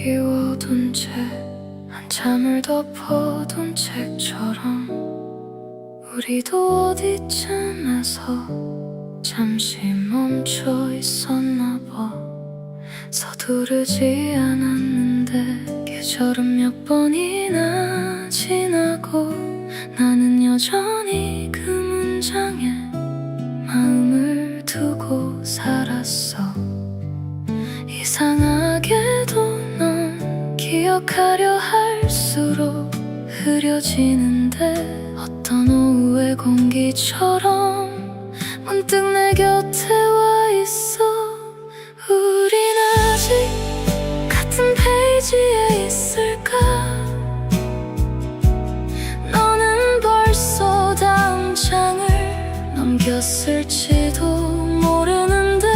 비워둔 채 한참을 덮어둔 책처럼 우리도 어디쯤에서 잠시 멈춰 있었나 봐. 서두르지 않았는데 계절은 몇 번이나 지나고 나는 여전히 그 문장에 마음을 두고 살았어. 이상하게도 넌 기억하려 할수록 흐려지는데 어떤 오후의 공기처럼 문득 내 곁에 와 있어. 우린 아직 같은 페이지에 있을까? 너는 벌써 다음 장을 넘겼을지도 모르는데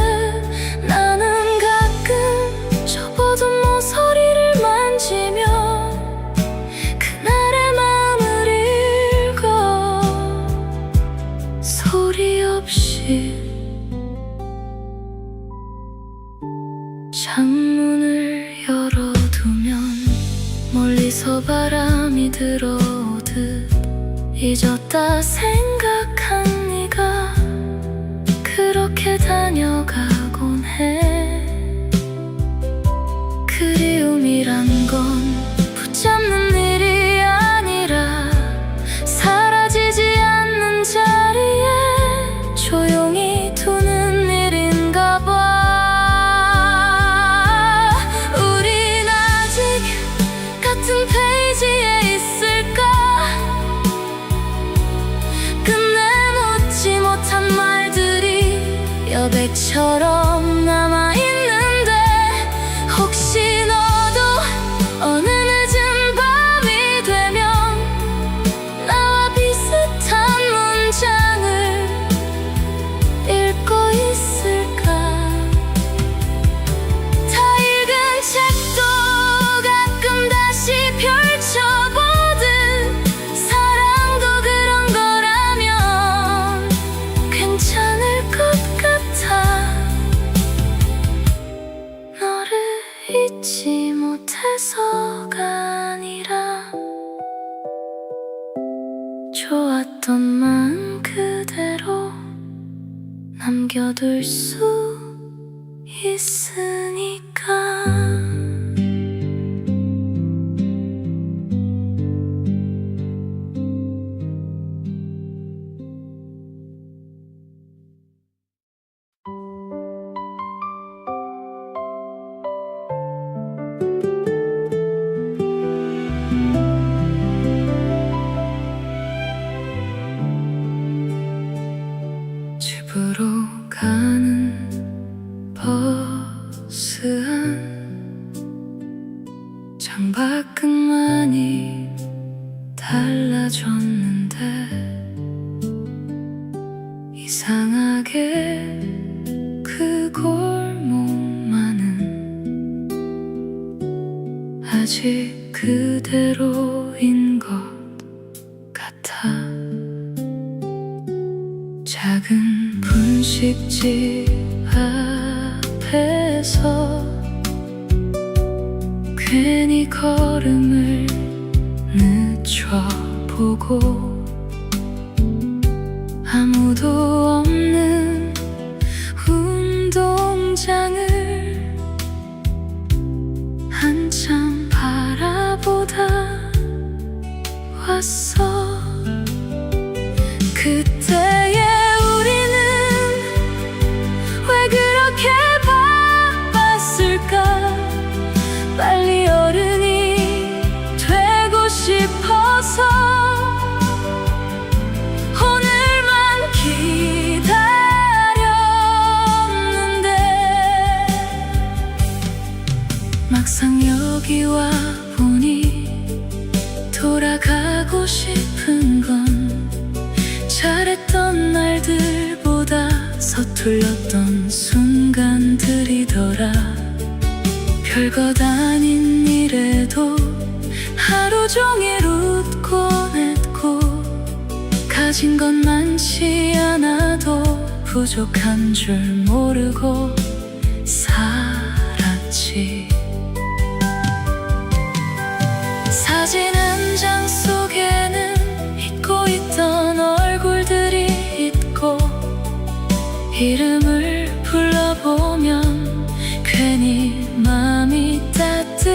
나는 가끔 접어둔 모서리를 만지며 그날의 마음을 읽어. 소리 없이 창문을 열어두면 멀리서 바람이 들어오듯 잊었다 생각한 네가 그렇게 다녀가곤 해. 그리움이란 건 붙잡는 일이 아니라 사라지지 않는 자리에 조용히 두는 일인가 봐. 우린 아직 같은 페이지에 있을까? 끝내 묻지 못한 말들이 여백처럼 남아있는데 혹시 너도 어느 늦은 밤이 되면 나와 비슷한 문장을 읽고 있을까? 다 읽은 책도 가끔 다시 펼쳐보듯 사랑도 그런 거라면 괜찮을 것 같아. 너를 잊지 못해서가 아니라 좋았던 마음 그대로 남겨둘 수 있으니까. 집으로 가는 버스 안 창밖은 많이 달라졌는데 이상하게 그 골목만은 아직 그대로인 것 같아. 작은 분식집 앞에서 괜히 걸음을 늦춰보고 아무도 없는 운동장을 한참 바라보다 왔어. 그때의 우리는 왜 그렇게 바빴을까? 빨리 어른이 되고 싶어서 오늘만 기다렸는데 막상 여기 와 보니 돌아가고 싶은 건 잘했던 날들보다 서툴렀던 순간들이더라. 별것 아닌 일에도 하루 종일 웃고 냈고 가진 건 많지 않아도 부족한 줄 모르고 살았지. 사진 한 장 속에는 잊고 있던 얼굴들이 있고 이름을 불러보면 괜히 마음이 따뜻해져.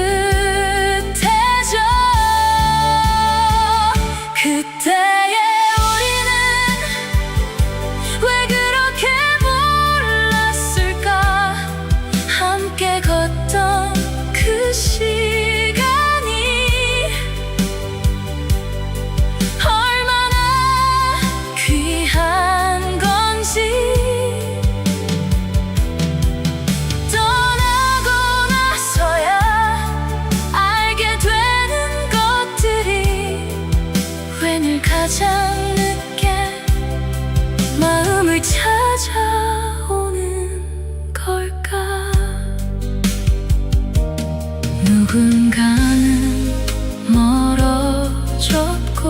그때의 우리는 왜 그렇게 몰랐을까. 함께 걷던 그 시간이 얼마나 귀한 건지. 떠나고 나서야 알게 되는 것들이 왜 늘 가장 늦게 마음을 찾아오는 걸까. 누군가는 멀어졌고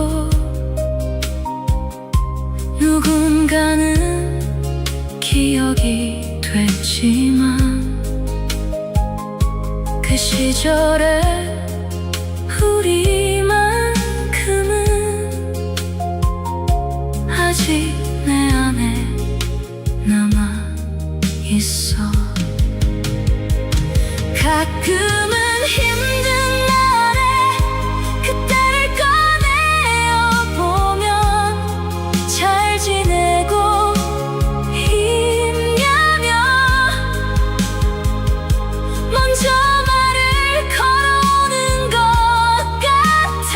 누군가는 기억이 됐지만 그 시절의 우리만큼은 아직 내 안에 남아있어. 가끔은 힘든 날에 그때를 꺼내어보면 잘 지내고 있냐며 먼저 말을 걸어오는 것 같아.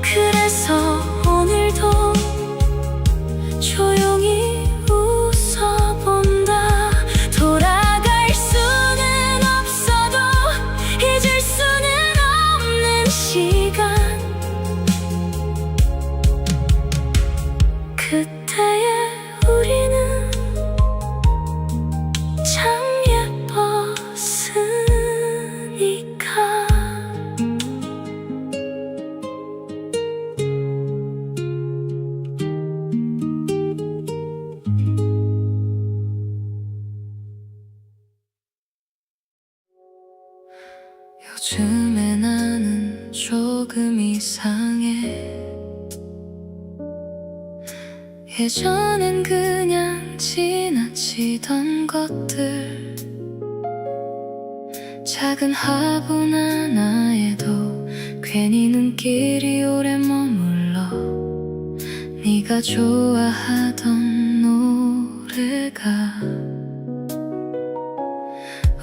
그래서 오늘도 조용히 웃어본다. 돌아갈 수는 없어도 잊을 수는 없는 시간. 그때의 우리는 참 예뻤으니까. 요즘에 나는 조금 이상해. 예전엔 그냥 지나치던 것들, 작은 화분 하나에도 괜히 눈길이 오래 머물러. 네가 좋아하던 노래가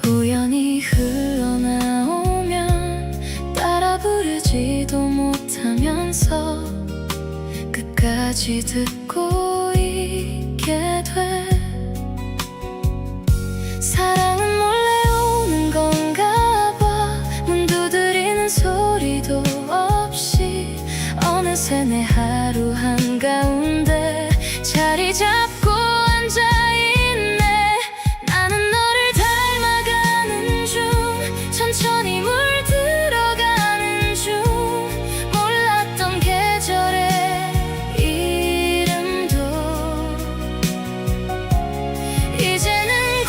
우연히 흘러나오면 따라 부르지도 못하면서 끝까지 듣고 있게 돼. 사랑은 몰래 오는 건가 봐. 문 두드리는 소리도 없이 어느새 내 하루 한가운데 자리 잡고 앉아있네. 나는 너를 닮아가는 중, 천천히 물들어가는 중. 몰랐던 계절의 이름도 이제는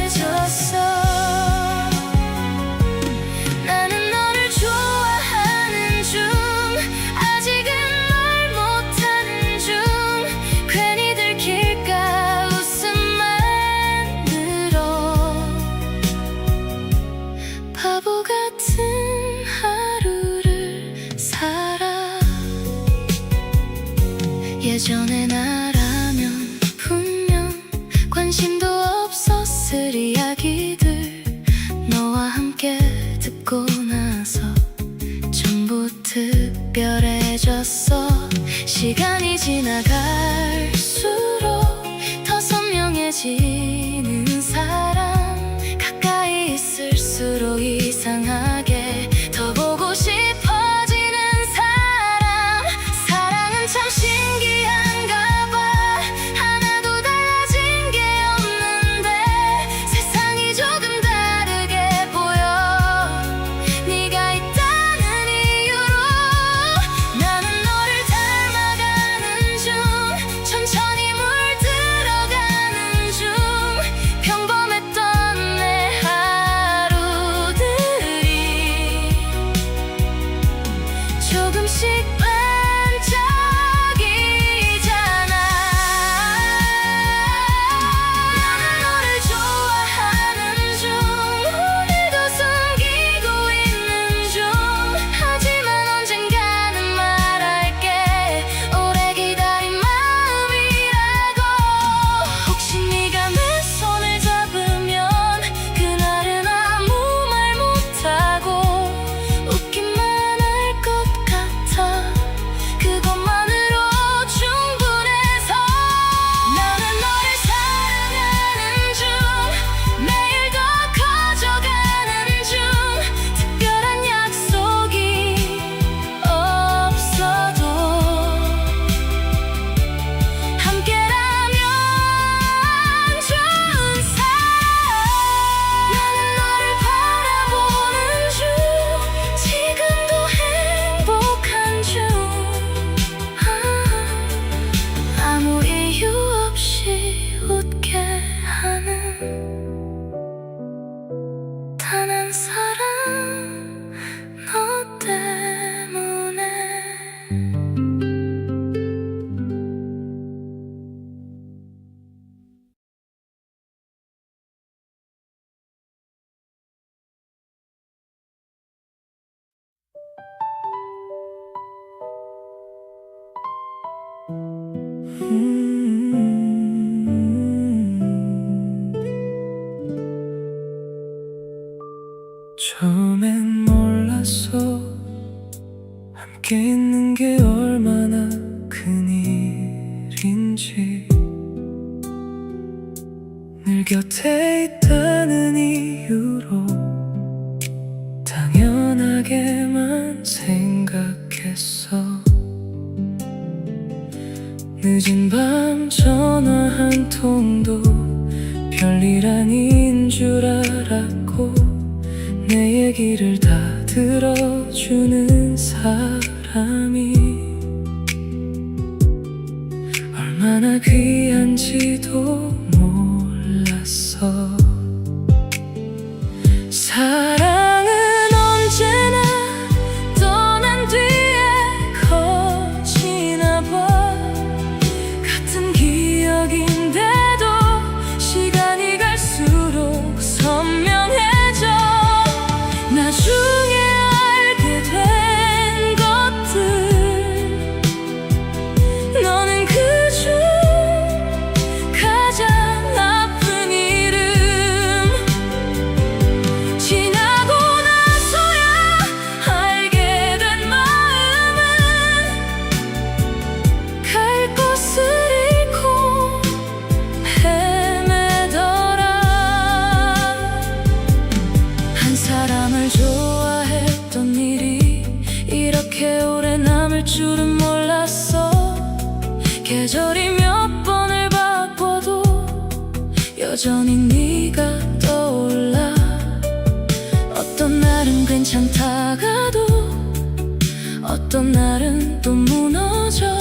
궁금해졌어. 나는 너를 좋아하는 중, 아직은 말 못하는 중. 괜히 들킬까 웃음만 들어. 바보 같은 하루를 살아. 예전의 나라면 분명 관심도 없었을 이야기들, 너와 함께 듣고 나서 전부 특별해졌어. 시간이 지나갈수록 더 선명해지는 사람, 가까이 있을수록 이상하게 더 보고 싶어지는 사람. 사랑은 참 신기한가 봐. 하나도 달라진 게 없는데 세상이 조금 다르게 보여. 네가 있다는 이유로 나는 너를 닮아가는 중, 처음엔 몰랐어 함께 있는 게 얼마나 큰 일인지 늘 곁에 있다는 이유로 당연하게만 생각했어. 늦은 밤 전화 한 통도 별일 아닌 줄 알았고 내 얘기를 다 들어주는 사람이 얼마나 귀한지도 몰랐어. 사랑은 언제나 떠난 뒤에 커지나 봐. 같은 기억인데도 시간이 갈수록 선명해져. 나중에 알게 된 것들 너는 그중 가장 아픈 이름. 지나고 나서야 알게 된 마음은 갈 곳을 잃고 헤매더라. 한 사람을 좋아했던 일이 이렇게 오래 남을 줄은 몰랐어. 계절이 몇 번을 바꿔도 여전히 네가 떠올라. 어떤 날은 괜찮다가도 어떤 날은 또 무너져.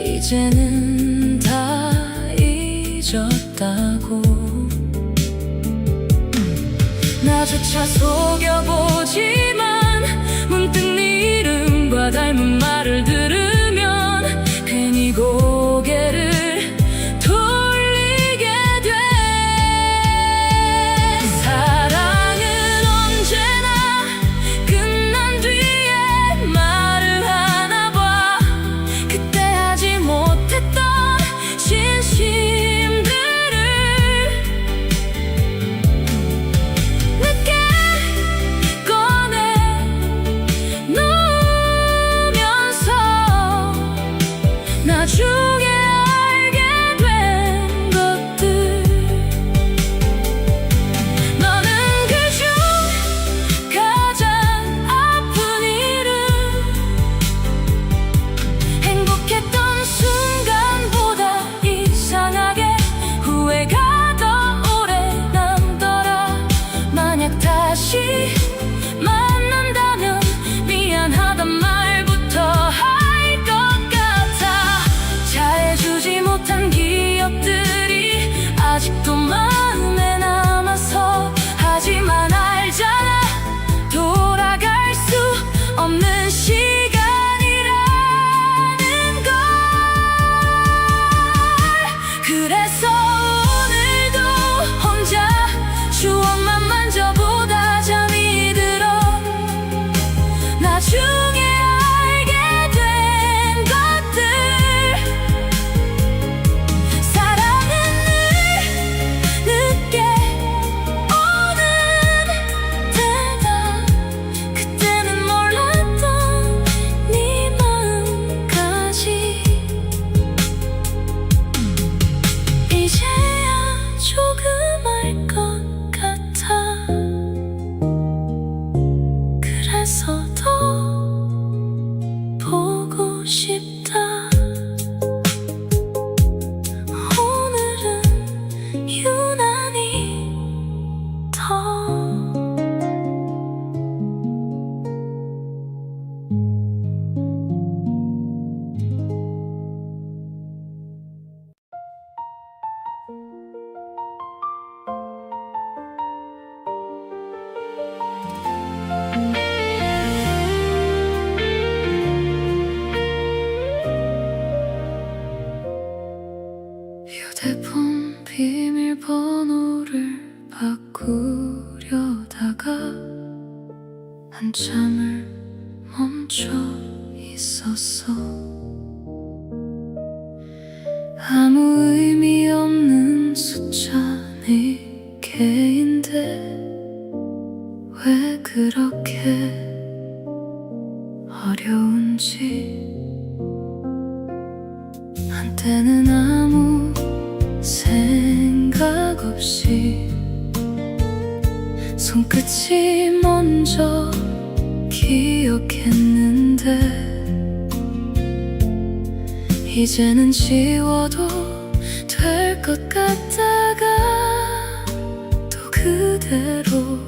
이제는 다 잊었다고. 나조차 속여보지만 문득 네 이름과 닮은 말을 들으면 괜히 고개를 돌리게 돼. 사랑은 언제나 끝난 뒤에 말을 하나 봐. 그때 하지 못했던 진심들을 늦게 꺼내놓으면서 나중에 알게 된 것들. 너는 그중 가장 아픈 일은 행복했던 순간보다 이상하게 후회가 더 오래 남더라. 만약 다시 만난다면 미안하단 말부터 할 것 같아. 잘해주지 못한 기억들이 아직도 마음에 남아서. 하지만 알잖아 돌아갈 수 없는 시간이라는 걸. 그래서 오늘도 혼자 추억만 만져보다 잠이 들어. 나중에 알게 된 것들. 사랑은 늘 늦게 오는 대답. 그때는 몰랐던 네 마음까지 이제야 조금 알 것 같아. 그래서 더 보고 싶다. 오늘은 유난히 더 휴대폰 비밀번호를 바꾸려다가 한참을 멈춰 있었어. 때인데 왜 그렇게 어려운지. 한때는 아무 생각 없이 손끝이 먼저 기억했는데 이제는 지워도 될 것 같다가 또 그대로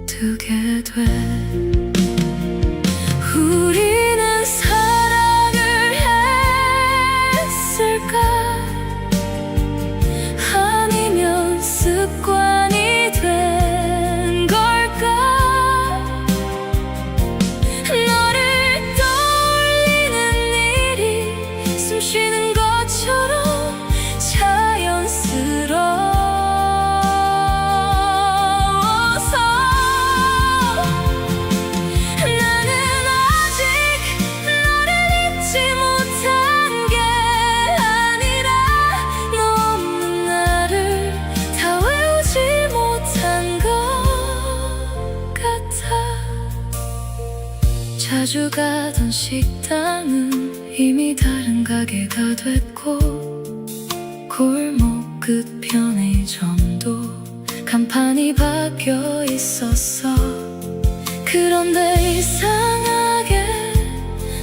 두게 돼. 우리는 사랑을 했을까? 아니면 습관이 된 걸까? 너를 떠올리는 일이 숨쉬는 것처럼 자연스러워서 나는 아직 너를 잊지 못한 게 아니라 너 없는 나를 다 외우지 못한 것 같아. 자주 가던 식당은 이미 다른 가게가 됐고 골목 끝편의 점도 간판이 바뀌어 있었어. 그런데 이상하게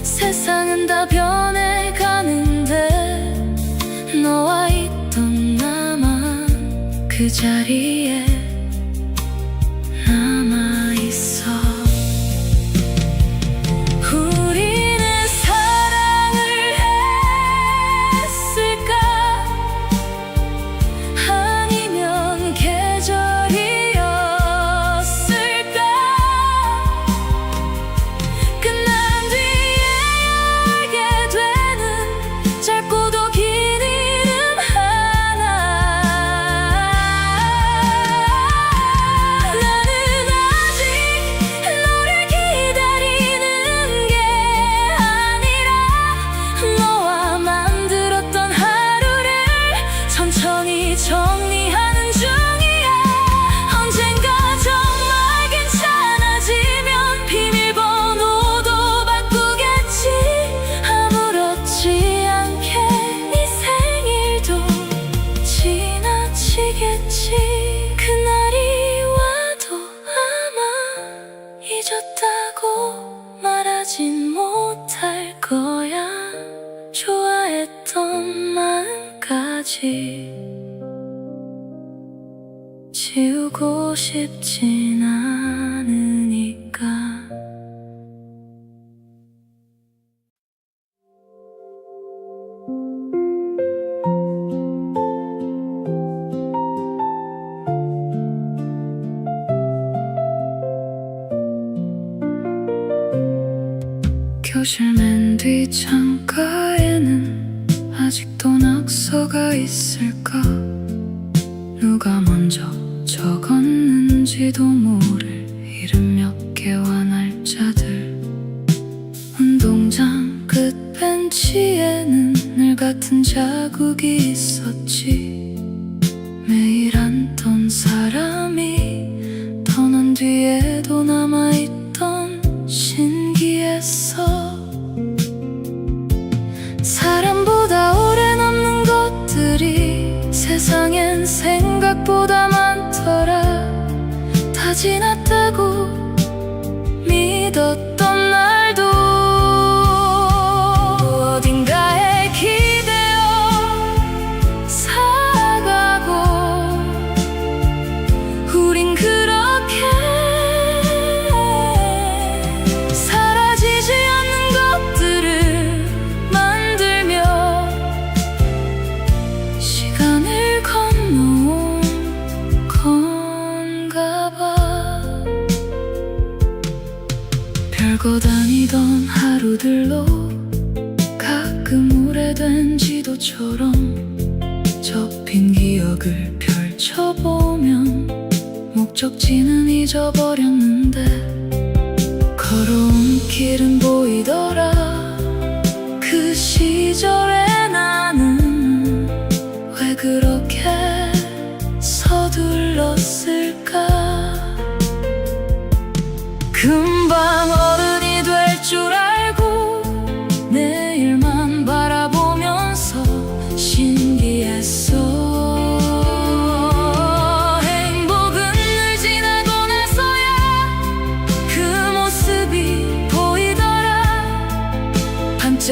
세상은 다 변해가는데 너와 있던 나만 그 자리에 남아있어. 우리는 사랑을 했을까? 아니면 계절이었을까? 끝난 뒤에 알게 되는 짧고도 긴 이름 하나. 나는 아직 너를 기다리는 게 아니라 너와 만들었던 하루를 천천히 정리하는 중이야. 언젠가 정말 괜찮아지면 비밀번호도 바꾸겠지. 아무렇지 않게 네 생일도 지나치겠지. 그날이 와도 아마 잊었다고 말하진 못할 거야. 좋아했던 마음까지 지우고 싶진 않으니까. 교실 맨 뒤 창가에는 아직도 낙서가 있을까? 누가 먼저 적었는지도 모를 이름 몇 개와 날짜들. 운동장 끝 벤치에는 늘 같은 자국이 있었지. 매일 앉던 사람이 떠난 뒤에도 남아있던 신기했어. 사람보다 오래 남는 것들이 세상엔 생각보다 많더라. 다 지났다고 믿었던 날도 어딘가에 기대어 살아가고 우린 그렇게 사라지지 않는 것들을 만들며 시간을 건너온 건가 봐. 별거 아니던 하루들로 가끔 오래된 지도처럼 접힌 기억을 펼쳐보면 목적지는 잊어버렸는데 걸어온 길은 보이더라. 그 시절의 나는 왜 그렇게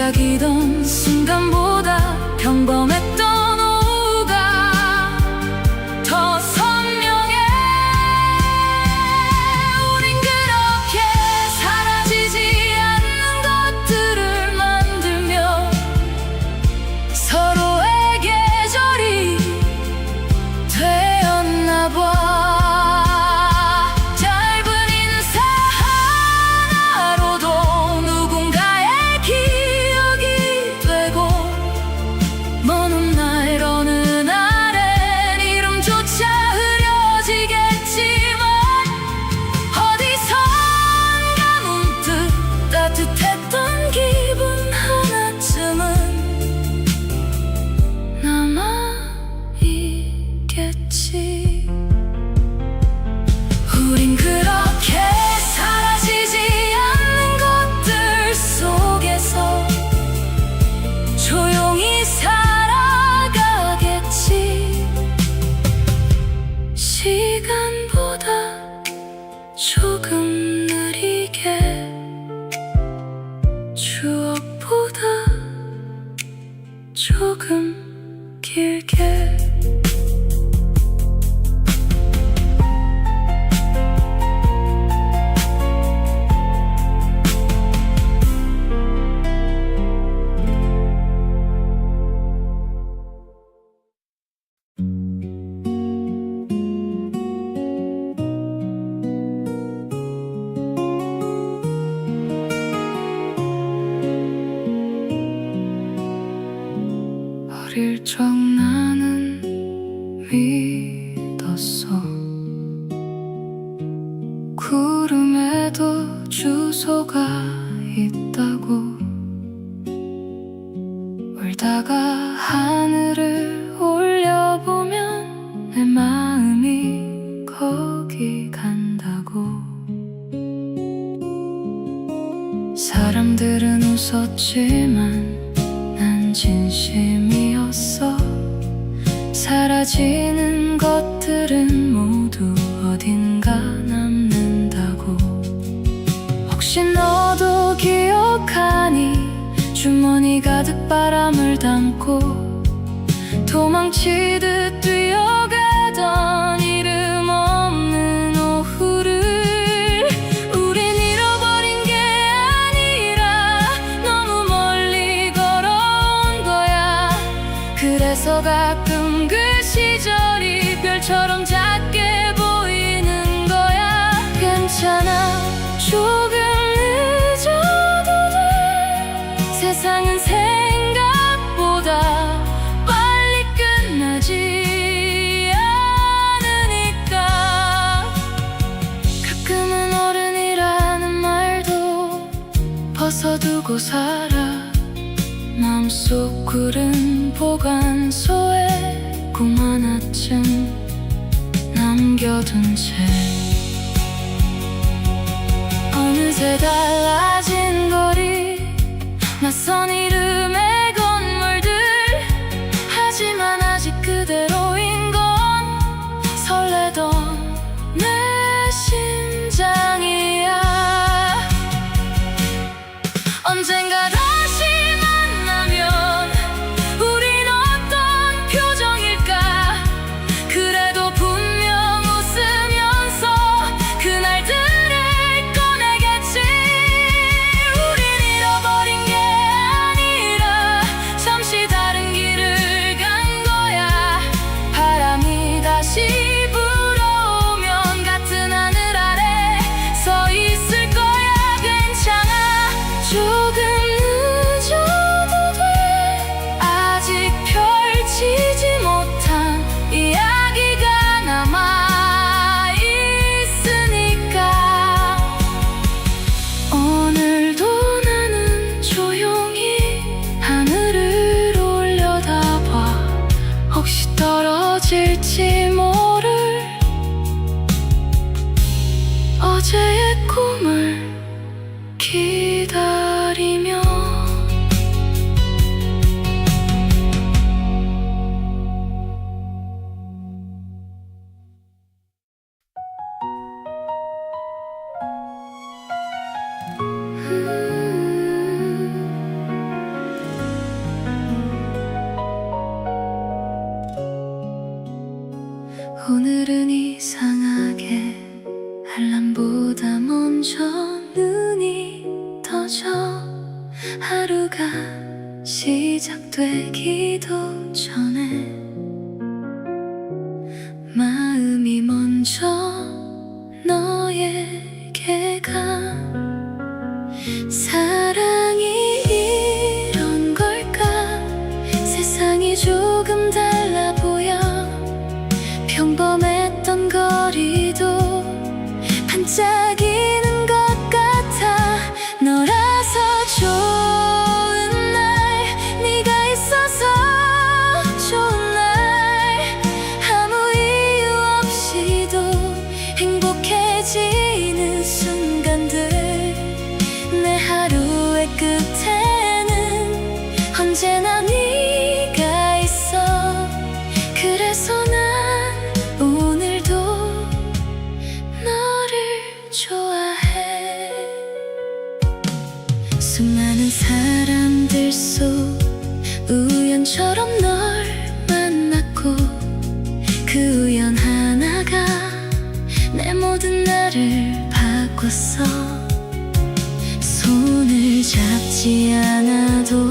반짝이던 순간보다 평범했던 오후가 더 선명해. 우린 그렇게 사라지지 않는 것들을 만들며 서로의 계절이 되었나 봐. 짧은 인사 하나로도 누군가의 기억이 되고, 먼 훗날 어느 날엔 이름조차 흐려지겠지만, 어디선가 문득 따뜻했던 기분 하나쯤은 남아있겠지. 우린 그렇게 사라지지 않는 것들 속에서 조용히 살아가겠지. 시간보다 조금 느리게, 추억보다 조금 길게. 어릴 적 나는 믿었어. 구름에도 주소가 있다고. 울다가 하늘을 올려보면 내 마음이 거기 간다고. 사람들은 웃었지만 난 진심이었어. 사라지는 것들은 모두 어딘가 남는다고. 혹시 너도 기억하니? 주머니 가득 바람을 담고 도망치듯 뛰어가던 이름 없는 오후를. 우린 잃어버린 게 아니라 너무 멀리 걸어온 거야. 그래서 가끔 그 시절이 별처럼 작게 보이는 거야. 괜찮아, 조금 늦어도 돼. 세상은 생각보다 빨리 끝나지 않으니까. 가끔은 어른이라는 말도 벗어두고 살아. 마음속 구름 보관소에 꿈 하나쯤 남겨둔 채 어느새 달라진 거리, 낯선 이름의 건물들. 하지만 아직 그대로인 건 설레던 내 심장이야. 언젠가 다시 만나면 우린 어떤 표정일까. 그래도 분명 웃으면서 그날들을 꺼내겠지. 우린 잃어버린 게 아니라 잠시 다른 길을 간 거야. 바람이 다시 불어오면 같은 하늘 아래 서 있을 거야. 괜찮아, 조금 늦어도 돼. 아직 펼치지 못한 이야기가 남아 있으니까. 오늘도 나는 조용히 하늘을 올려다봐. 혹시 떨어질지 모를 어제의 꿈을 기다리며. 오늘은 이상하게 알람보다 먼저 눈이 떠져 하루가 시작되기도 전에 마음이 먼저 너에게 가. 사랑이 이런 걸까? 세상이 조금 달라 보여. 평범했던 거리도 반짝이는 것 같아. 너라서 좋은 날, 네가 있어서 좋은 날, 아무 이유 없이도 행복해지는 순간들. 내 하루의 끝에는 언제나 네가 있어. 그래서 난 오늘도 너를 좋아해. 수많은 사람들 속 우연처럼 널 만났고, 그 우연 하나가 내 모든 날을 바꿨어. 손을 잡지 않아도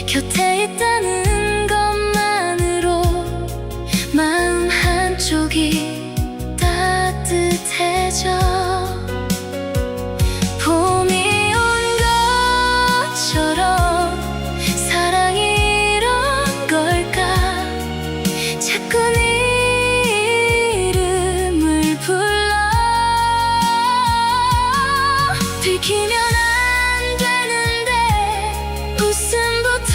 곁에 있다는 것만으로 마음 한쪽이 따뜻해져. 봄이 온 것처럼 사랑이 이런 걸까? 자꾸 네 이름을 불러. 들키면 안 되는데 웃음부터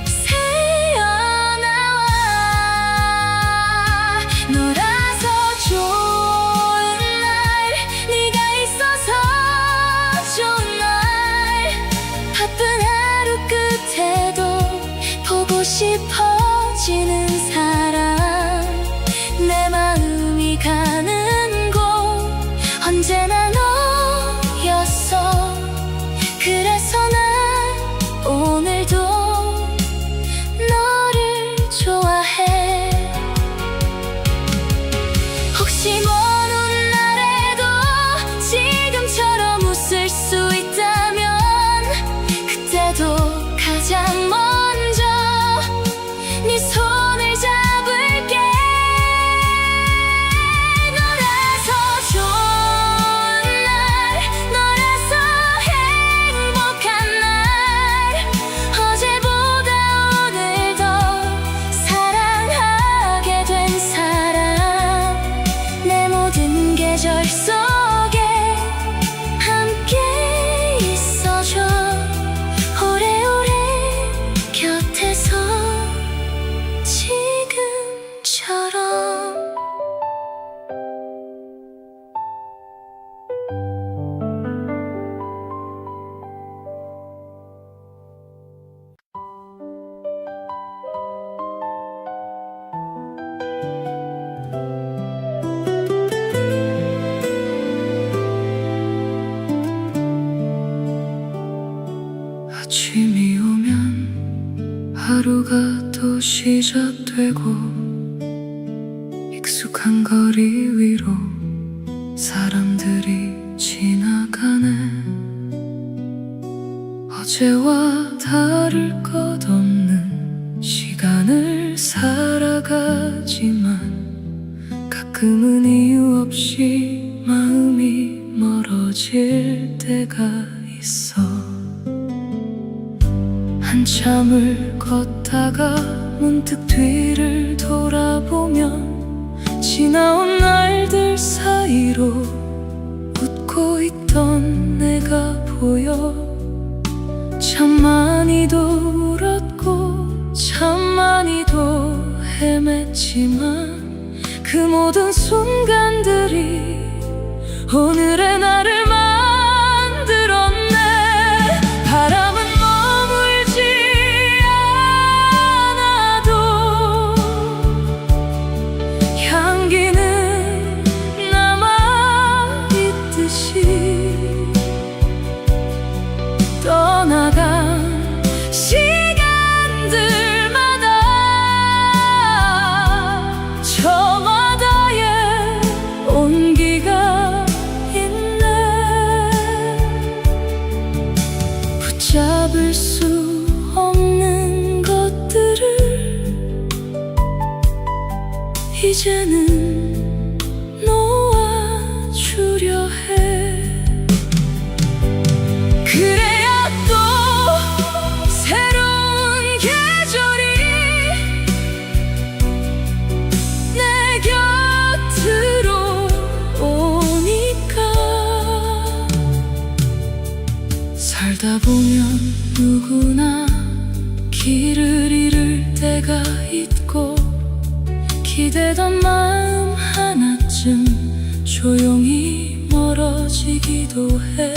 새어나와. 너라서 좋은 날, 네가 있어서 좋은 날, 바쁜 하루 끝에도 보고 싶어지는 사람. 내 마음이 가는 곳 언제나 너였어. 그래서 난 오늘도 너를 좋아해. 혹시 먼 훗날에도 지금처럼 웃을 수 있다면 그때도 가장 먼저 네 손을 잡을게. 너라서 좋은 날, 너라서 행복한 날, 어제보다 오늘 더 사랑하게 된 사람. 내 모든 계절 속에 함께 있어줘. 오래오래 곁에서 지금처럼. 아침이 오면 하루가 또 시작되고, 익숙한 거리 위로 사람들이 지나가네. 어제와 다를 것 없는 시간을 살아가지만 가끔은 이유 없이 마음이 멀어질 때가 있어. 한참을 걷다가 문득 뒤를 돌아보면 지나온 날들 사이로 웃고 있던 내가 보여. 참 많이도 울었고 참 많이도 헤맸지만 그 모든 순간들이 오늘의 나를 만들었네. 바람은 머물지 않아도 향기는 남아있듯이 떠나간 시간들마다 저 이제는 놓아주려 해. 그래야 또 새로운 계절이 내 곁으로 오니까. 살다 보면 누구나 길을 잃을 때가 있고, 기대던 마음 하나쯤 조용히 멀어지기도 해.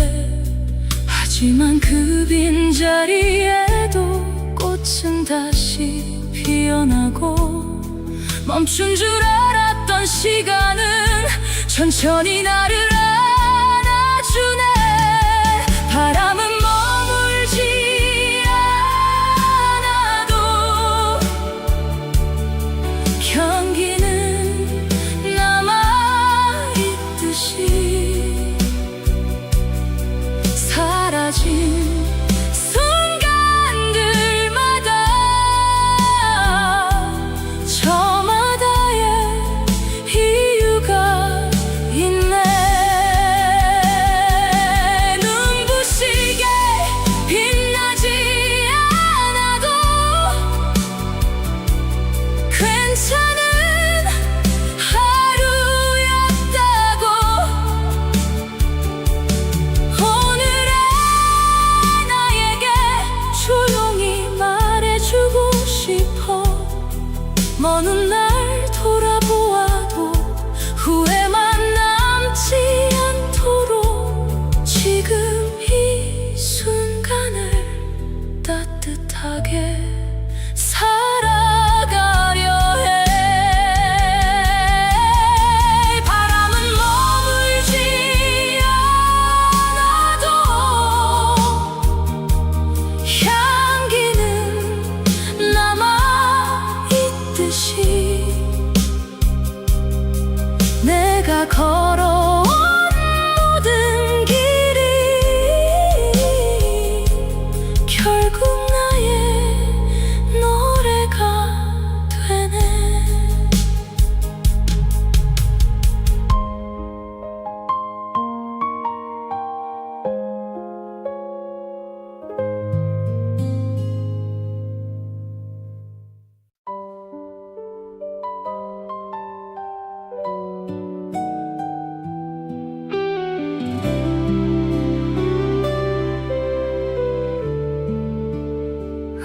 하지만 그 빈자리에도 꽃은 다시 피어나고, 멈춘 줄 알았던 시간은 천천히 나를 안아주네. 바람은 머물지 않아도 향기는 남아있듯이, 사라진 순간들마다 저마다의 이유가 있네. 눈부시게 빛나지 않아도 괜찮은 하루였다고, 오늘의 나에게 조용히 말해주고 싶어. 먼 훗날 돌아보아도 후회만 남지 않도록 지금 이 순간을 따뜻하게 살아가려 해. 바람은 머물지 않아도 향기는 남아있듯이, 내가 걸어온 모든 길이 결국 나의 노래가 되네.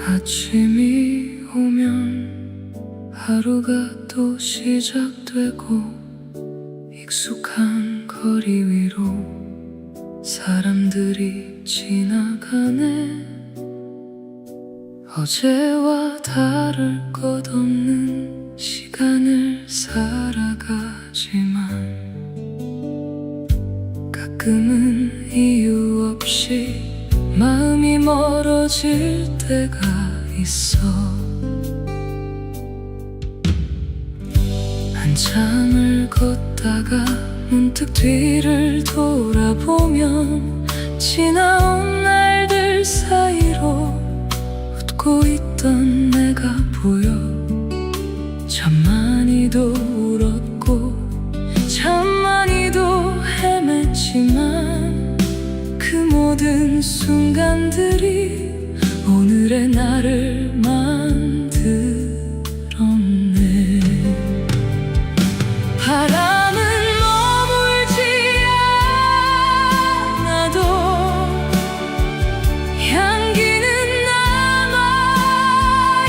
아침이 오면 하루가 또 시작되고, 익숙한 거리 위로 사람들이 지나가네. 어제와 다를 것 없는 시간을 살아가지만, 가끔은 이유 없이 마음이 멀어질 때가 있어. 한참을 걷다가 문득 뒤를 돌아보면 지나온 날들 사이로 웃고 있던 내가 보여. 참 많이도 울었고 참 많이도 헤맸지만, 그 모든 순간들이 오늘의 나를 만들었네. 바람은 머물지 않아도 향기는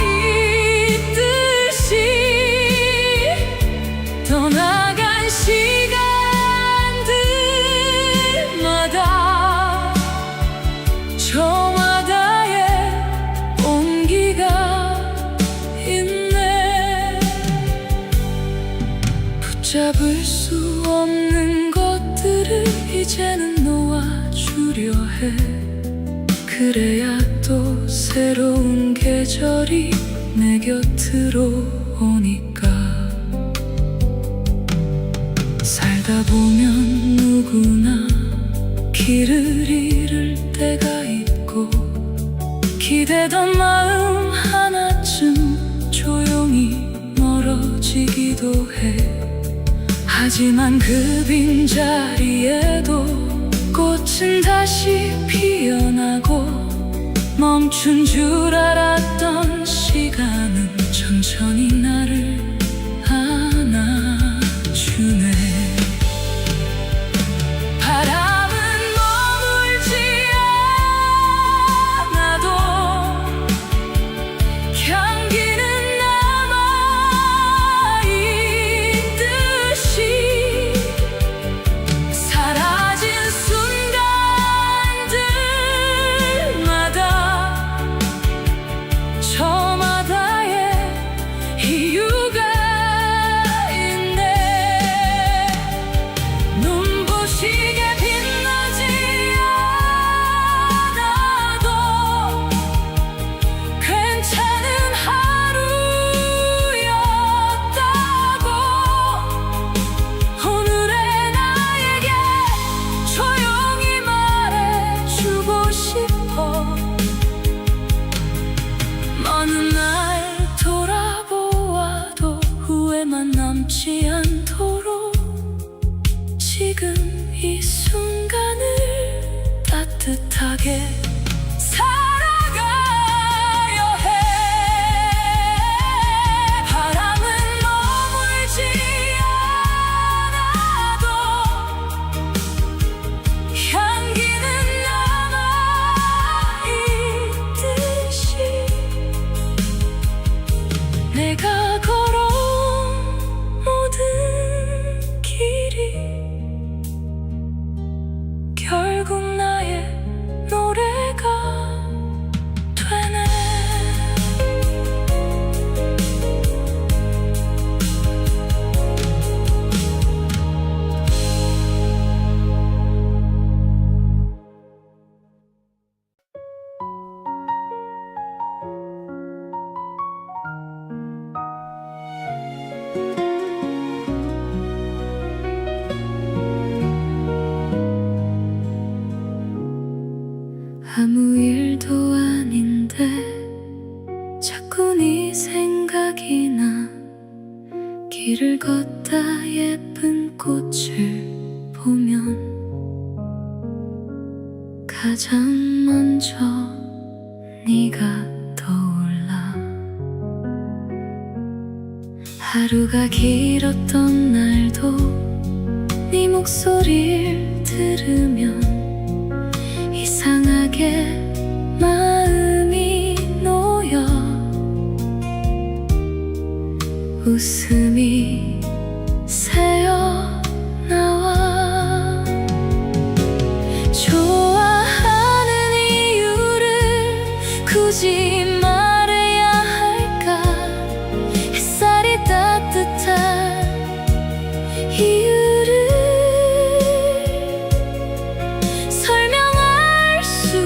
남아있듯이, 떠나간 시간들마다 저마다의 온기가 있네. 붙잡을 수 없는 것들을 이제는 놓아주려 해. 그래야 또 새로운 계절이 내 곁으로 오니까. 살다 보면 누구나 길을 잃을 때가 있고, 기대던 마음 하나쯤 조용히 멀어지 느껴지기도 해. 하지만 그 빈자리에도 꽃은 다시 피어나고, 멈춘 줄 알았던 시간은 천천히 나를 안아주네. 바람은 머물지 않아도 향기는 남아있듯이, 사라진 순간들마다 저마다의 이유가 있네. 눈부시게 빛나지 않아도 괜찮은 하루였다고 오늘의 나에게 조용히 말해주고 싶어. 먼 날 돌아보아도 후회만 남지 않도록 지금 이 순간을 따뜻하게 살아가려 해. 바람은 머물지 않아도 향기는 남아있듯이, 내가 걸어온 모든 길이 결국 나의 노래가 되네. 아무 일도 아닌데 자꾸 네 생각이 나. 길을 걷다 예쁜 꽃을 보면 가장 먼저 네가 떠올라. 하루가 길었던 날도 네 목소리를 들으면 이상하게 마음이 놓여. 웃음이 새어나와. 좋아하는 이유를 굳이 말해야 할까? 햇살이 따뜻한 이유를 설명할 수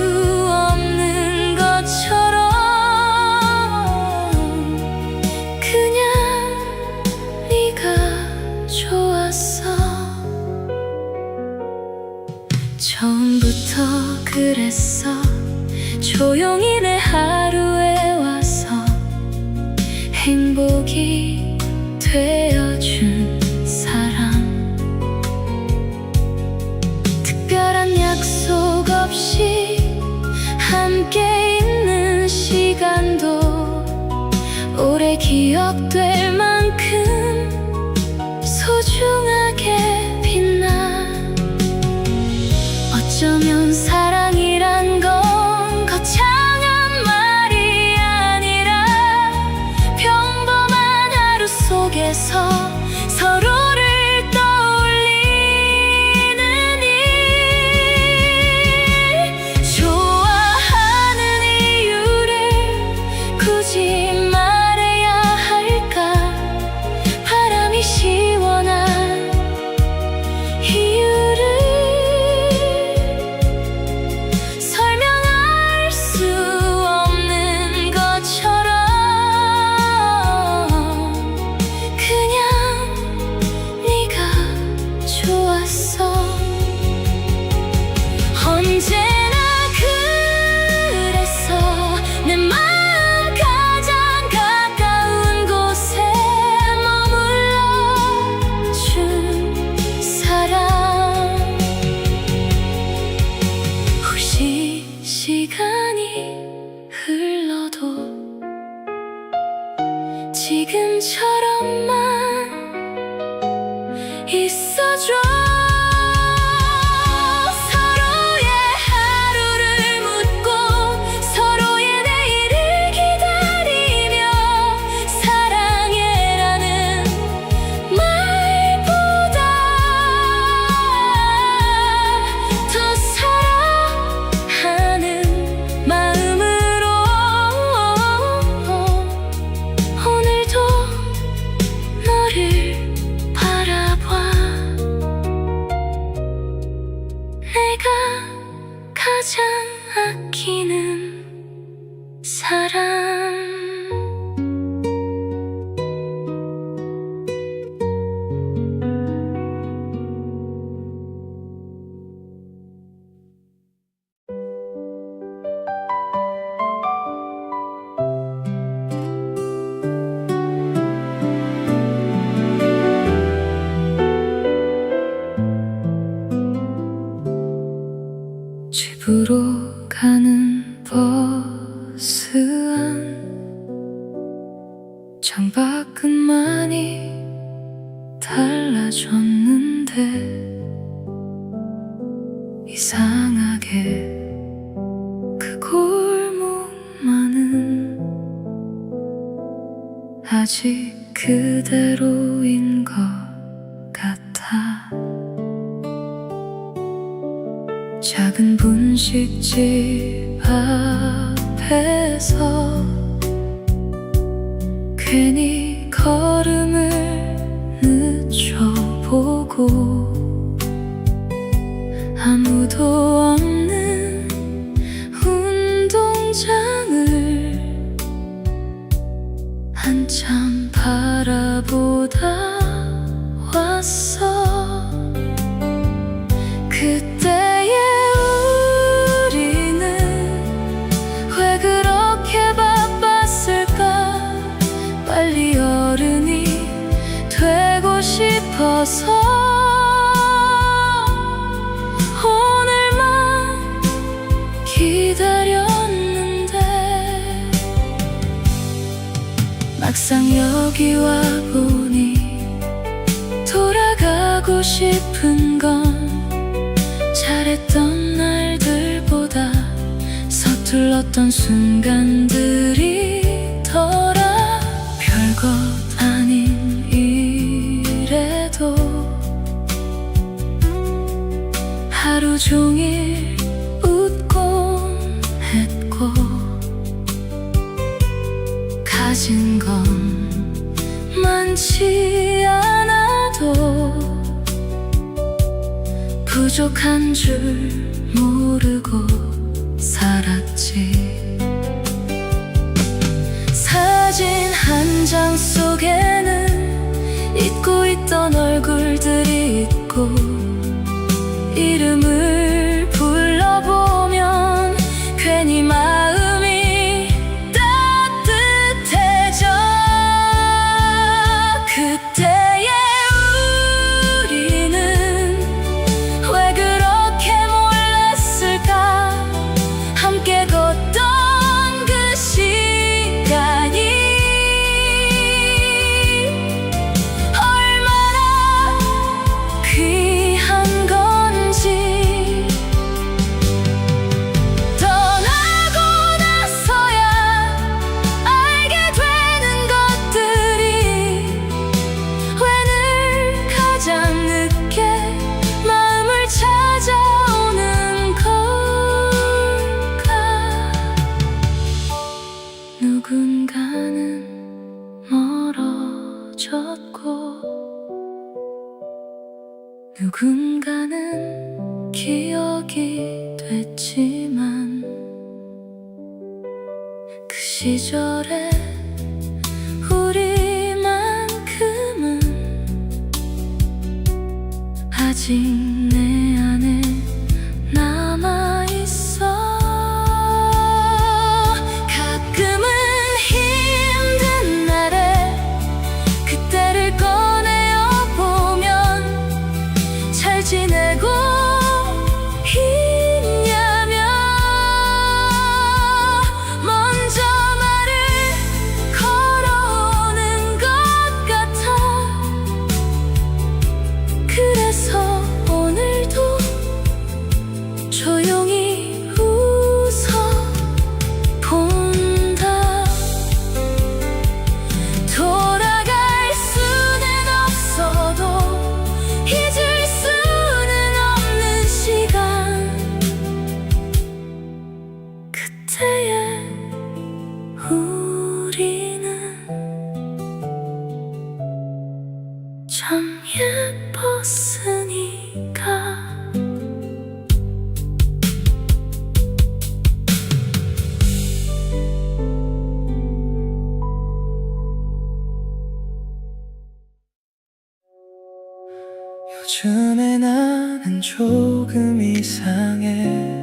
없는 것처럼 그냥 네가 좋았어. 처음부터 그랬어. 조용히 내 하루에 와서 행복이 되어준 사람. 특별한 약속 없이 함께 있는 시간도 오래 기억될 만큼 소중하게 빛나. 어쩌면 사랑이란 건 거창한 말이 아니라 평범한 하루 속에서 서로를 떠올리는 일. 좋아하는 이유를 굳이 말해야 할까? 있어줘. 서로의 하루를 묻고 서로의 내일을 기다리며 사랑해라는 말보다 더 사랑하는 마음으로 오늘도 너를 바라봐. 내가 가장 아끼는 사람. 집으로 가는 버스 안 창밖은 많이 달라졌는데 이상하게 그 골목만은 아직 그대로인 것 같아. 작은 분식집 앞에서 괜히 걸음을 늦춰보고 아무도 없는 운동장을 한참 바라보다 왔어. 그때의 우리는 왜 그렇게 바빴을까? 빨리 어른이 되고 싶어서 오늘만 기다렸는데 막상 여기 와보니 돌아가고 싶은 건 잘했던 날들보다 서툴렀던 순간들이 더라. 별것 아닌 일에도 하루 종일 웃곤 했고 가진 건 많지 않아도 부족한 줄 모르고 살았지. 사진 한 장 속에는 잊고 있던 얼굴들이 있고 이름을 불러보면 괜히 마음이 따뜻해져. 그때의 우리는 왜 그렇게 몰랐을까? 함께 걷던 그 시간이 얼마나 귀한 건지. 떠나고 나서야 알게 되는 것들이 왜 늘 가장 늦게 마음을 찾아오는 걸까? 누군가는 멀어졌고 누군가는 기억이 됐지만 그 시절에 우리만큼은 아직 내 안에 남아있어. 가끔은 힘든 날에 그때를 꺼내어 보면 잘 지내고 있냐며 먼저 말을 걸어오는 것 같아. 참 예뻤으니까. 요즘에 나는 조금 이상해.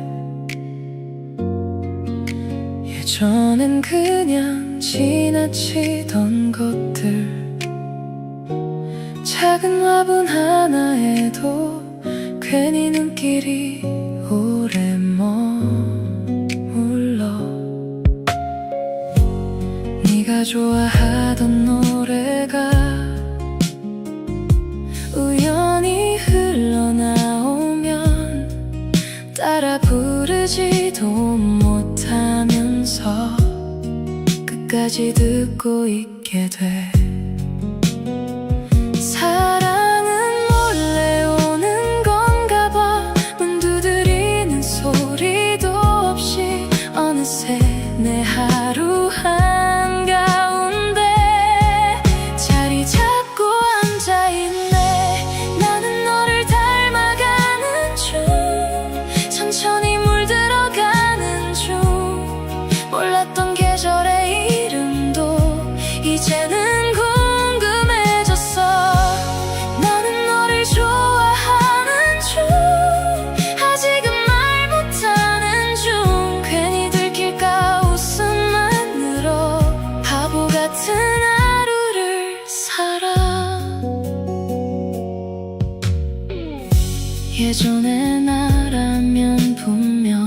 예전엔 그냥 지나치던 것들, 작은 화분 하나에도 괜히 눈길이 오래 머물러. 네가 좋아하던 노래가 우연히 흘러나오면 따라 부르지도 못하면서 끝까지 듣고 있게 돼. 사랑은 몰래 오는 건가 봐. 문 두드리는 소리도 없이 어느새 내 하루 한가운데 자리 잡고 앉아있네. 나는 너를 닮아가는 중, 천천히 물들어가는 중. 몰랐던 계절의 이름도 이제는 궁금해졌어. 나는 너를 좋아하는 중, 아직은 말 못하는 중. 괜히 들킬까 웃음만으로 바보 같은 하루를 살아. 예전에 나라면 분명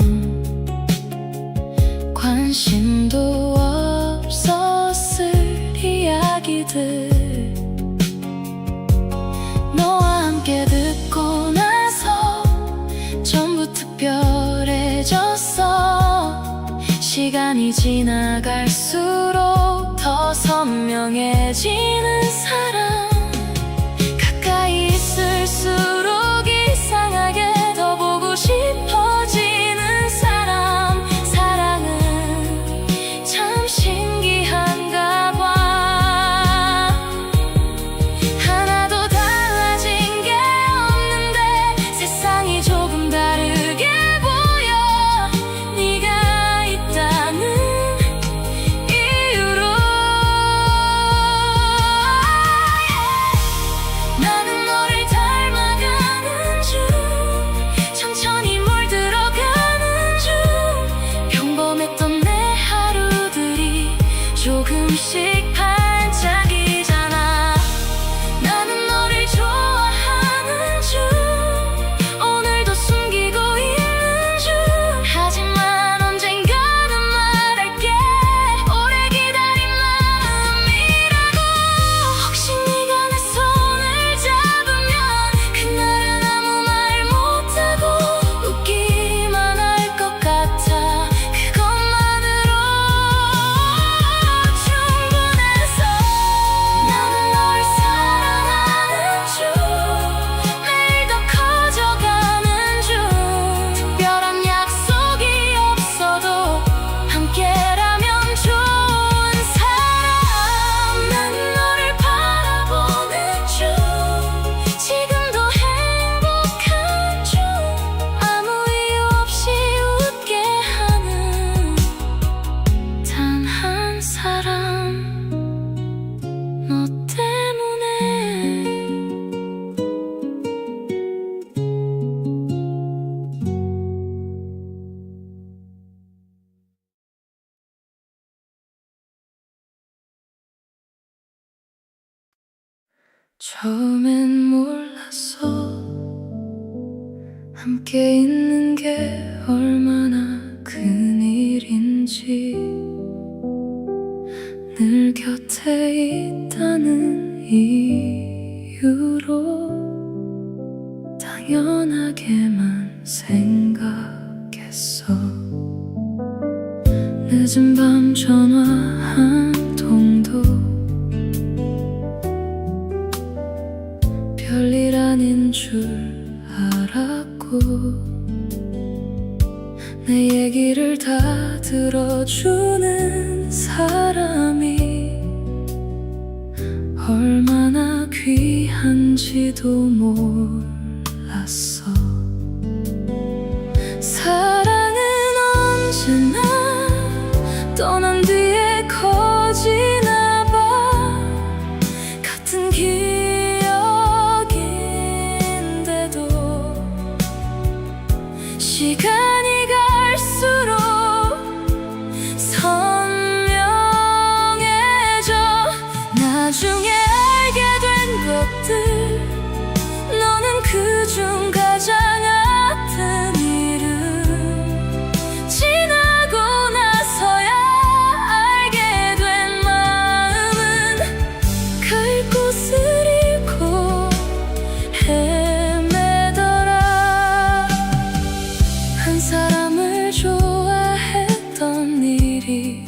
관심도 없었을 이야기들, 너와 함께 듣고 나서 전부 특별해졌어. 시간이 지나갈수록 더 선명해지는 사람, 가까이 있을수록 이상하게 더 보고 싶어지는 사람. 사랑은 참 신기한가 봐. 하나도 달라진 게 없는데 세상이 조금 다르게 보여. 네가 있다는 이유로. 나는 너를 닮아가는 중, 천천히 물들어가는 중. 평범했던 내 하루들이 조금씩 반짝이잖아. 나는 너를 좋아하는 중, 오늘도 숨기고 있는 중. 하지만 언젠가는 말할게, 오래 기다린 마음이라고. 혹시 네가 내 손을 잡으면 그날은 아무 말 못하고 웃기만 할 것 같아. 그것만으로 충분해서. 나는 널 사랑하는 중, 매일 더 커져가는 중. 특별한 약속이 없어도 함께라면 좋은 사람. 나는 너를 바라보는 중, 지금도 행복한 중. 아무 이유 없이 웃게 하는 단 한 사람, 너 때문에. 처음엔 몰랐어, 함께 있는 게 얼마나 큰일인지. 늘 곁에 있다는 이유로 당연하게만 생각했어. 늦은 밤 전화 한 통도 별일 아닌 줄 알았고, 내 얘기를 다 들어주는 사람이 얼마나 우리 한지도 몰랐어. 사랑은 언제나 떠난 뒤에 커지나 봐. 같은 기억인데도 시간이 갈수록 선명해져. 나중에 알게 된 것들, 너는 그중 가장 아픈 이름. 지나고 나서야 알게 된 마음은 갈 곳을 잃고 헤매더라. 한 사람을 좋아했던 일이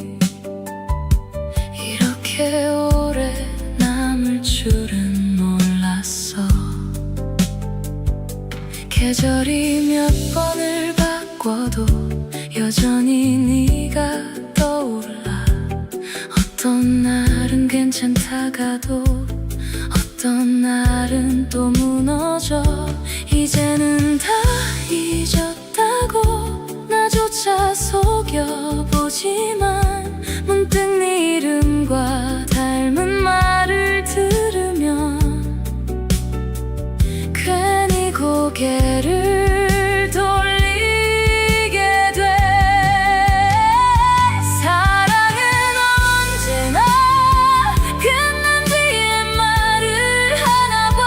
이렇게 오래 남을 줄은 몰랐어. 계절이 몇 번을 바꿔도 여전히 네가 떠올라. 어떤 날은 괜찮다가도 어떤 날은 또 무너져. 이제는 다 잊었다고 나조차 속여보지만 문득 네 이름과 닮은 말을 들으면 괜히 고개를 돌리게 돼. 사랑은 언제나 끝난 뒤에 말을 하나 봐.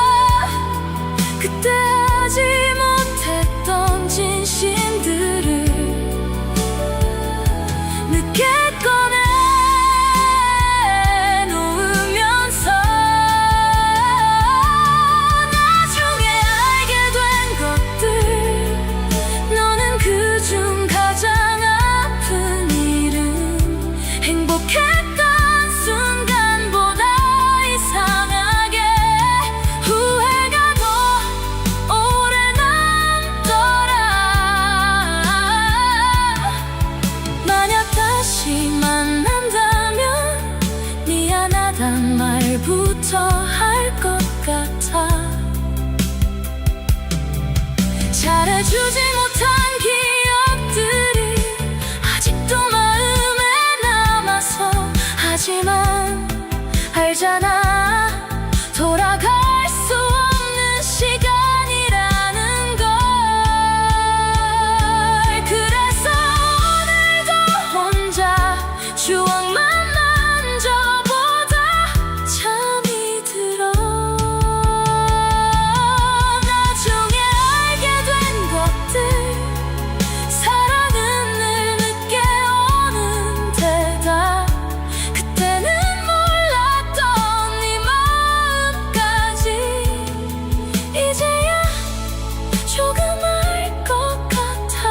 그때 하지 못했던 진심들을 늦게 꺼내놓으면서 나중에 알게 된 것들, 너는 그중 가장 아픈 이름. 행복했던 순간보다 이상하게 후회가 더 오래 남더라. 만약 다시 만난다면 미안하단 말부터 할 것 같아. 잘해주지 못한 기억들이 아직도 마음에 남아서. 하지만 알잖아, 돌아갈 수 없는 시간이라는 걸. 그래서 오늘도 혼자 추억만 만져보다 잠이 들어. 나중에 알게 된 것들, 사랑은 늘 늦게 오는 데다. 그때는 몰랐던 네 마음까지 이제야 조금 알 것 같아.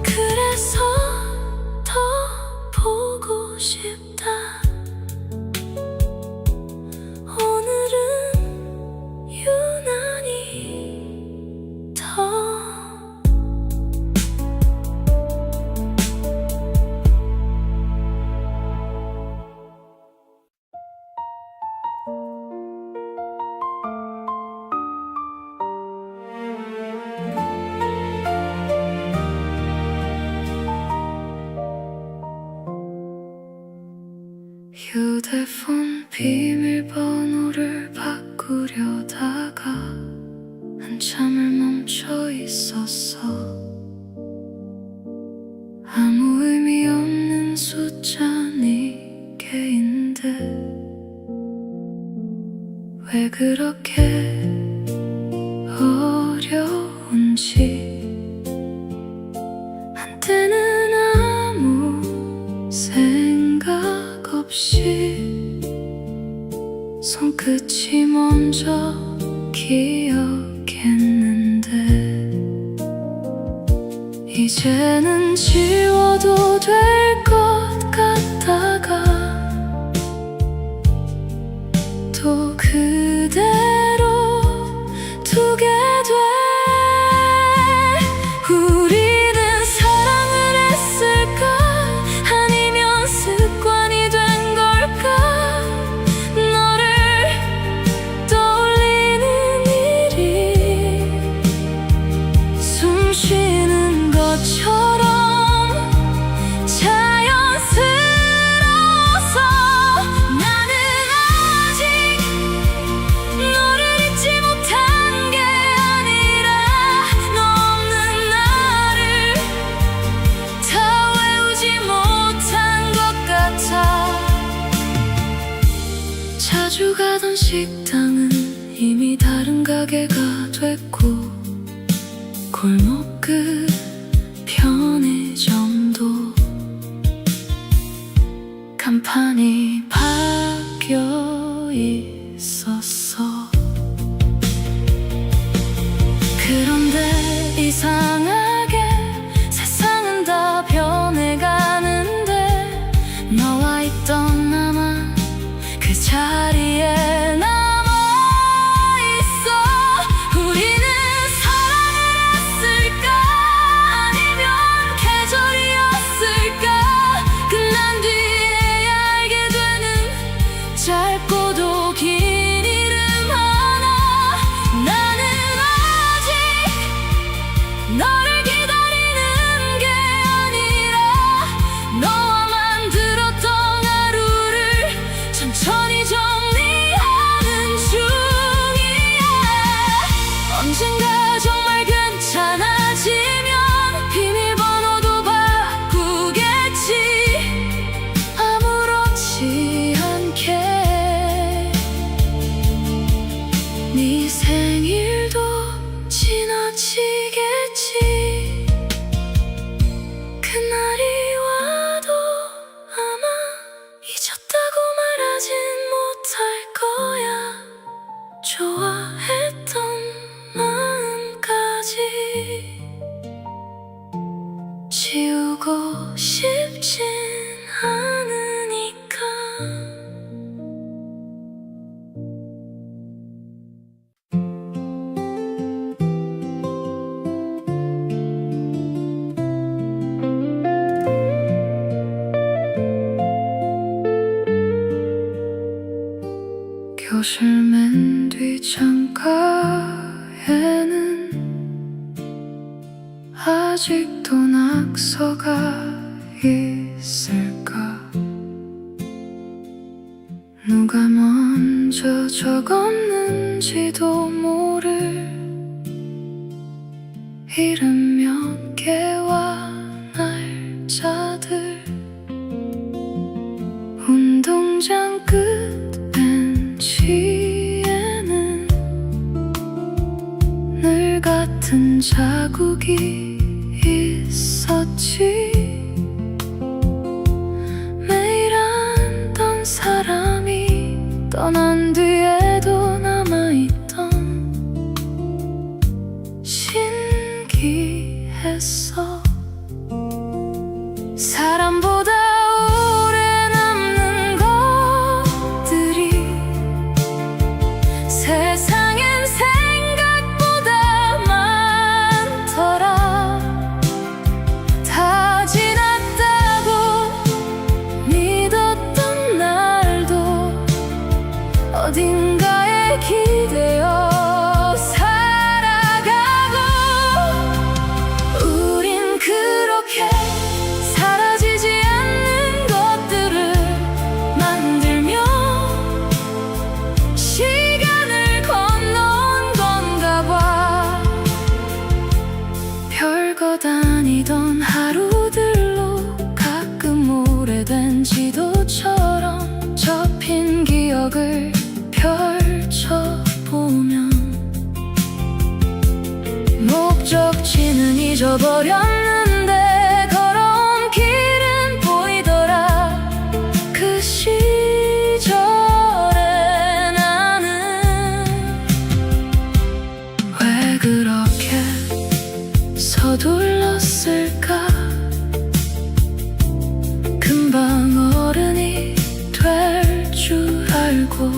그래서 더 보고 싶다. 오늘은 유난히 더 휴대폰 비밀번호를 바꾸려다가 한참을 멈춰 있었어. 아무 의미 없는 숫자 네 개인데 왜 그렇게 어려운지. 한때는 아무 생각 없이 손끝이 먼저 기억했는데 이제는 지워도 될 것 같다가 또 그대로 두게 돼. 우리는 사랑을 했을까? 아니면 습관이 된 걸까? 식당은 이미 다른 가게가 됐고 골목 끝 편의점도 간판이 바뀌어 있었어. 그런데 이상하게 세상은 다 변해가는데 너와 있던 나만 그 자리에 남아있어. 우리는 사랑을 했을까 아니면 계절이었을까. 끝난 뒤에야 알게 되는 짧고도 긴 이름 하나. 나는 아직 너를 기다리는 게 아니라 너와 만들었던 하루를 천천히 정리하는 중이야. 언젠가 정말 괜찮아지면 비밀번호도 바꾸겠지. 아무렇지 않게 네 생일도 지나치겠지. 그날이 와도 아마 잊었다고 말하진 못할 거야. 좋아했던 마음까지 지우고 싶진 않으니까. 교실 맨 뒤 창가에는 아직도 낙서가 있을까. 누가 먼저 적었는지도 모를 이름 몇 개와 날짜들. 운동장 끝 벤치에는 늘 같은 자국이 있었지. 매일 앉던 사람이 떠난 뒤에도 남아있던 신기했어. 사람보다 오래 남는 것들이 세상엔 생각보다 많더라. 다 지났다고 믿었던 날도 어딘가에 기대어 살아가고. 우린 그렇게 사라지지 않는 것들을 만들며 시간을 건너온 건가 봐. 별것 아니던 하루들로 가끔 오래된 지도처럼 접힌 기억을 펼쳐보면 목적지는 잊어버렸는데 걸어온 길은 보이더라. 그 시절에 나는 왜 그렇게 서둘렀을까. 금방 어른이 될 줄 알고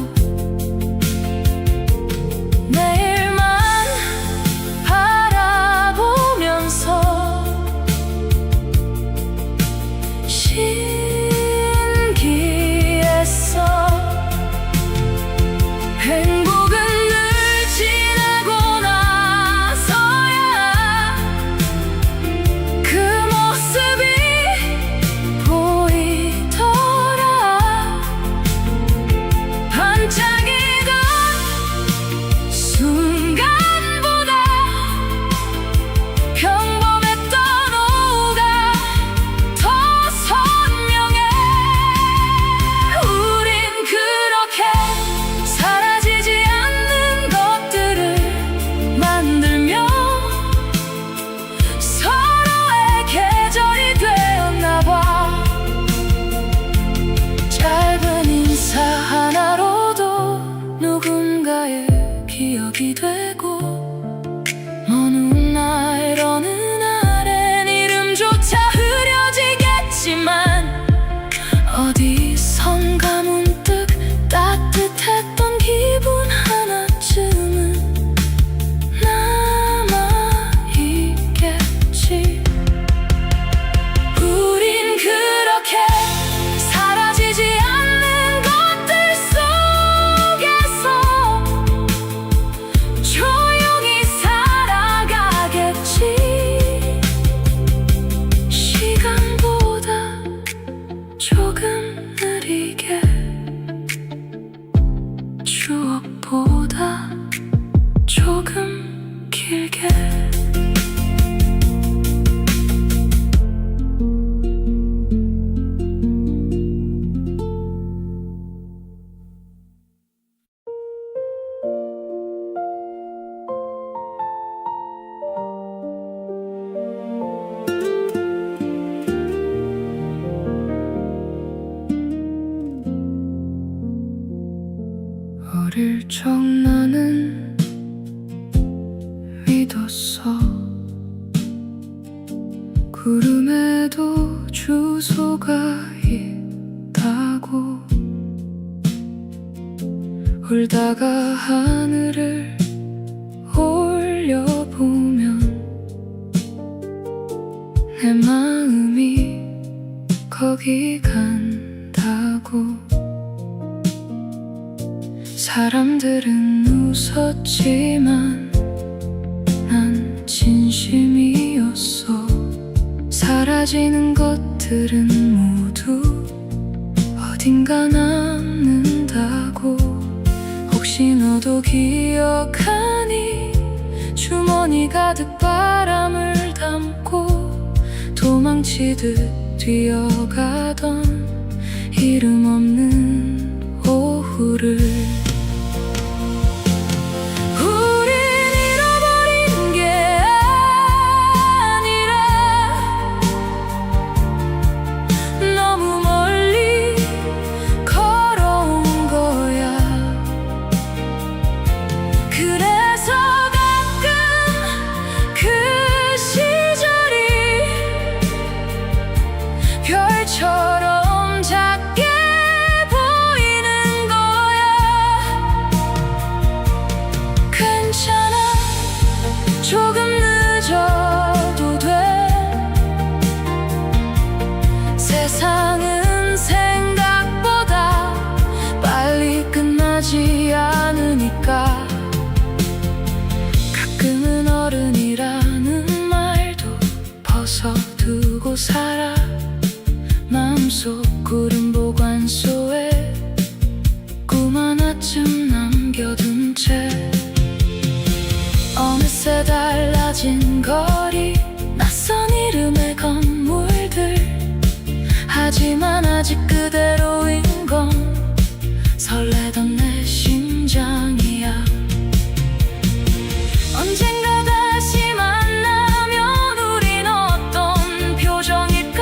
내일만 바라보면서 숲이 되고 먼 날 어느 날엔 이름조차 흐려지겠지만 어디선가 문득 따뜻했던 기분 하나쯤은 남아있겠지. 우린 그렇게 사라지지 않는 것들 속에서 조용히 살아가겠지. 시간보다 조금 느리게, 추억보다 조금 길게. 어릴 적 나는 믿었어. 구름에도 주소가 있다고. 울다가 하늘을 올려보면 내 마음이 거기 간다고. 사람들은 웃었지만 난 진심이었어. 사라지는 것들은 모두 어딘가 남는다고. 혹시 너도 기억하니? 주머니 가득 바람을 담고 도망치듯 뛰어가던 이름 없는 오후를. 우린 잃어버린 게 아니라 너무 멀리 걸어온 거야. 그래서 가끔 그 시절이 별처럼 작게 보이는 거야. 괜찮아, 조금 늦어도 돼. 세상은 생각보다 빨리 끝나지 않으니까. 가끔은 어른이라는 말도 벗어두고 살아. 마음속 구름 보관소에 꿈 하나쯤 남겨둔 채. 어느새 달라진 거리, 낯선 이름의 건물들. 하지만 아직 그대로인 건 설레던 내 심장이야. 언젠가 다시 만나면 우린 어떤 표정일까?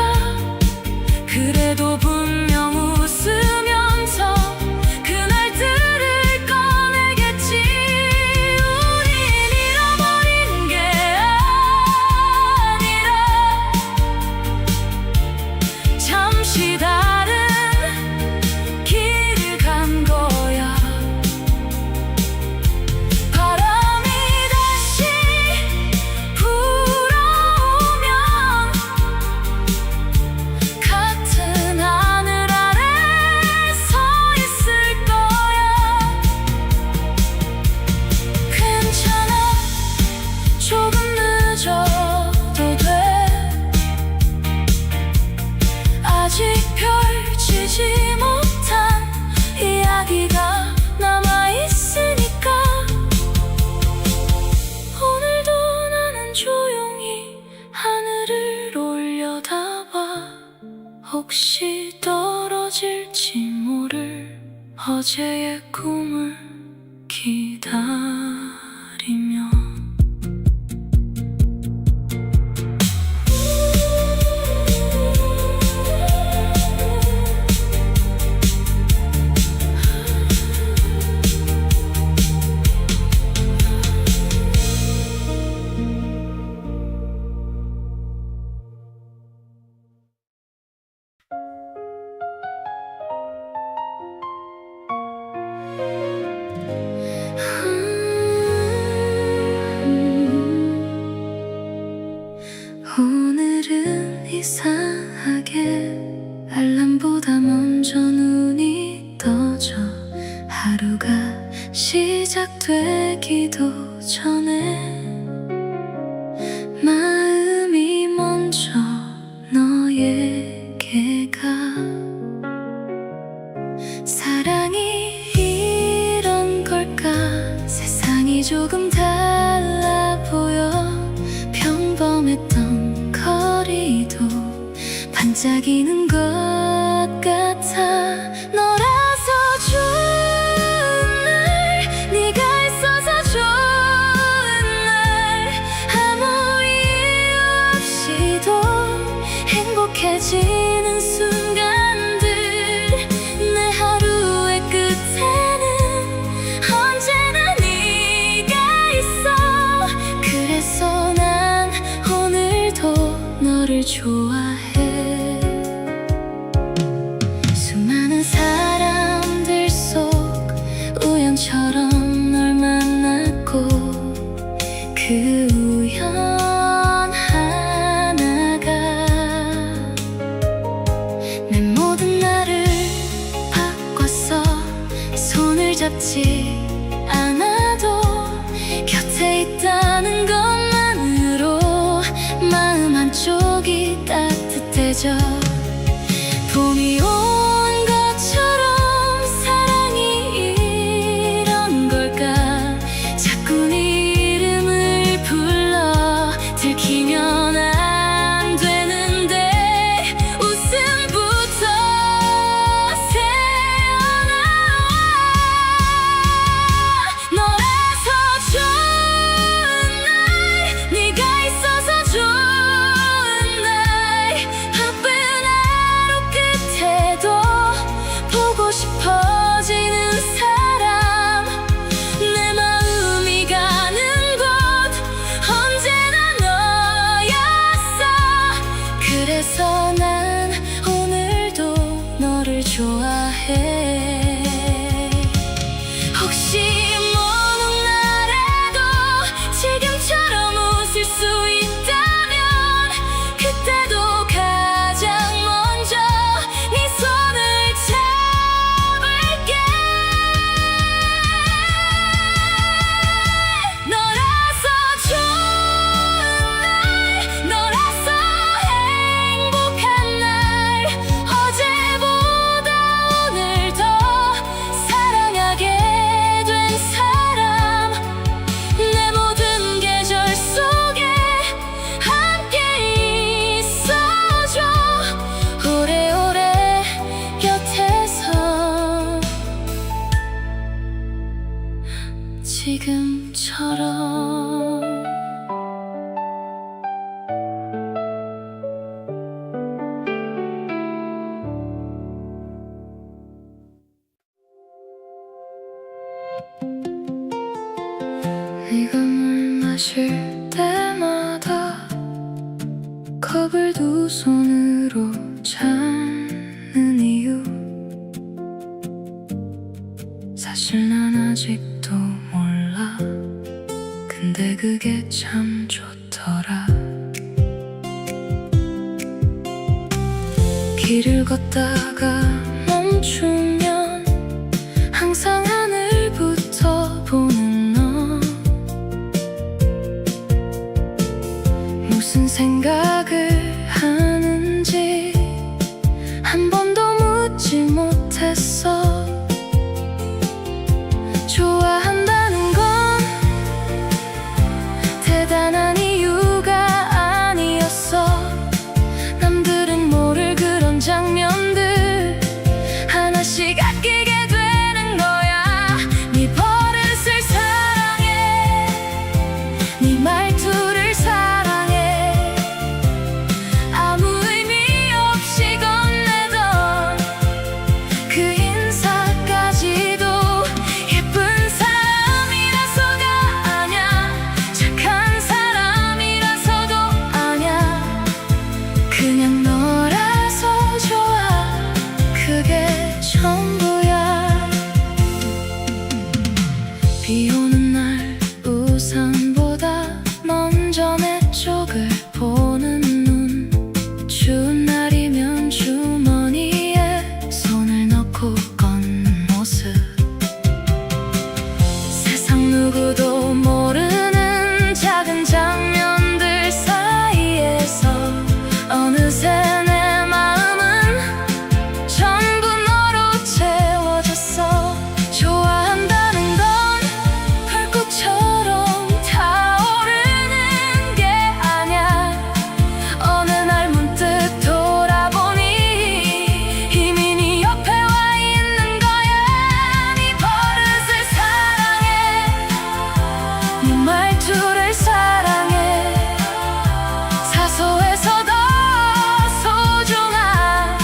그래도 분명 웃으면서 그날들을 꺼내겠지. 우린 잃어버린 게 아니라 잠시 다른 길을 간 거야. 바람이 다시 불어오면 같은 하늘 아래 서 있을 거야. 괜찮아, 조금 늦어도 돼. 아직 펼치지 못한 이야기가 남아있으니까. 오늘도 나는 조용히 하늘을 올려다봐. 혹시 떨어질지 모를 어제의 꿈을 기다리며. 시작되기도 전에 마음이 먼저 너에게 가. 사랑이 이런 걸까? 세상이 조금 달라 보여. 평범했던 거리도 반짝이는 것 같아. 너라서 좋은 날, 네가 있어서 좋은 날, 아무 이유 없이도 행복해지는 순간들. 내 하루의 끝에는 언제나 네가 있어. 그래서 난 오늘도 너를 좋아해. 수많은 사람들 속 우연처럼 널 만났고, 그 우연 하나가 내 모든 나를 바꿨어. 손을 잡지 않아도 곁에 있다는 것만으로 마음 한쪽이 따뜻해져. 봄이 온 것처럼 사랑이 이런 걸까? 자꾸 네 이름을 불러 들키면 안 되는데 웃음부터 새어나와. 너라서 좋은 날, 네가 있어서 좋은 날, 바쁜 하루 끝에도 보고 싶어지는 사람. 내 마음이 가는 곳 언제나 너였어. 그래서 난 오늘도 너를 좋아해. 혹시 먼 훗날에도 지금처럼 웃을 수 있다면 그때도 가장 먼저 네 손을 잡을게. 너라서 좋은 날, 너라서 행복한 날, 어제보다 오늘 더 사랑하게 된 사람. 내 모든 계절 속에 함께 있어줘. 오래오래 곁에서 지금처럼. 네가 물 마실 때마다 컵을 두 손으로 잡는 이유, 사실 난 아직도 몰라. 근데 그게 참 좋더라. 길을 걷다가 멈추면 항상 하늘부터 보는 너. 무슨 생각을 하는지 한 번도 묻지 못했어. 좋아한다는 건 대단한 이유가 아니었어. 남들은 모를 그런 장면들 하나씩 아끼게 되는 거야. 네 버릇을 사랑해, 네 말투를 사랑해. 아무 의미 없이 건네던 그 인사까지도 예쁜 사람이라서가 아냐, 착한 사람이라서도 아냐. 그냥 너라서 좋아. 그게 전부야. 비 오는 날 우산보다 먼저 내 쪽을 보는 눈. 추운 날이면 주머니에 손을 넣고 걷는 모습. 누구도 모르는 작은 장면들 사이에서 어느새 내 마음은 전부 너로 채워졌어. 좋아한다는 건 불꽃처럼 타오르는 게 아냐. 어느 날 문득 돌아보니 이미 네 옆에 와 있는 거야. 네 버릇을 사랑해, 네 말투를 사랑해. 사소해서 더 소중한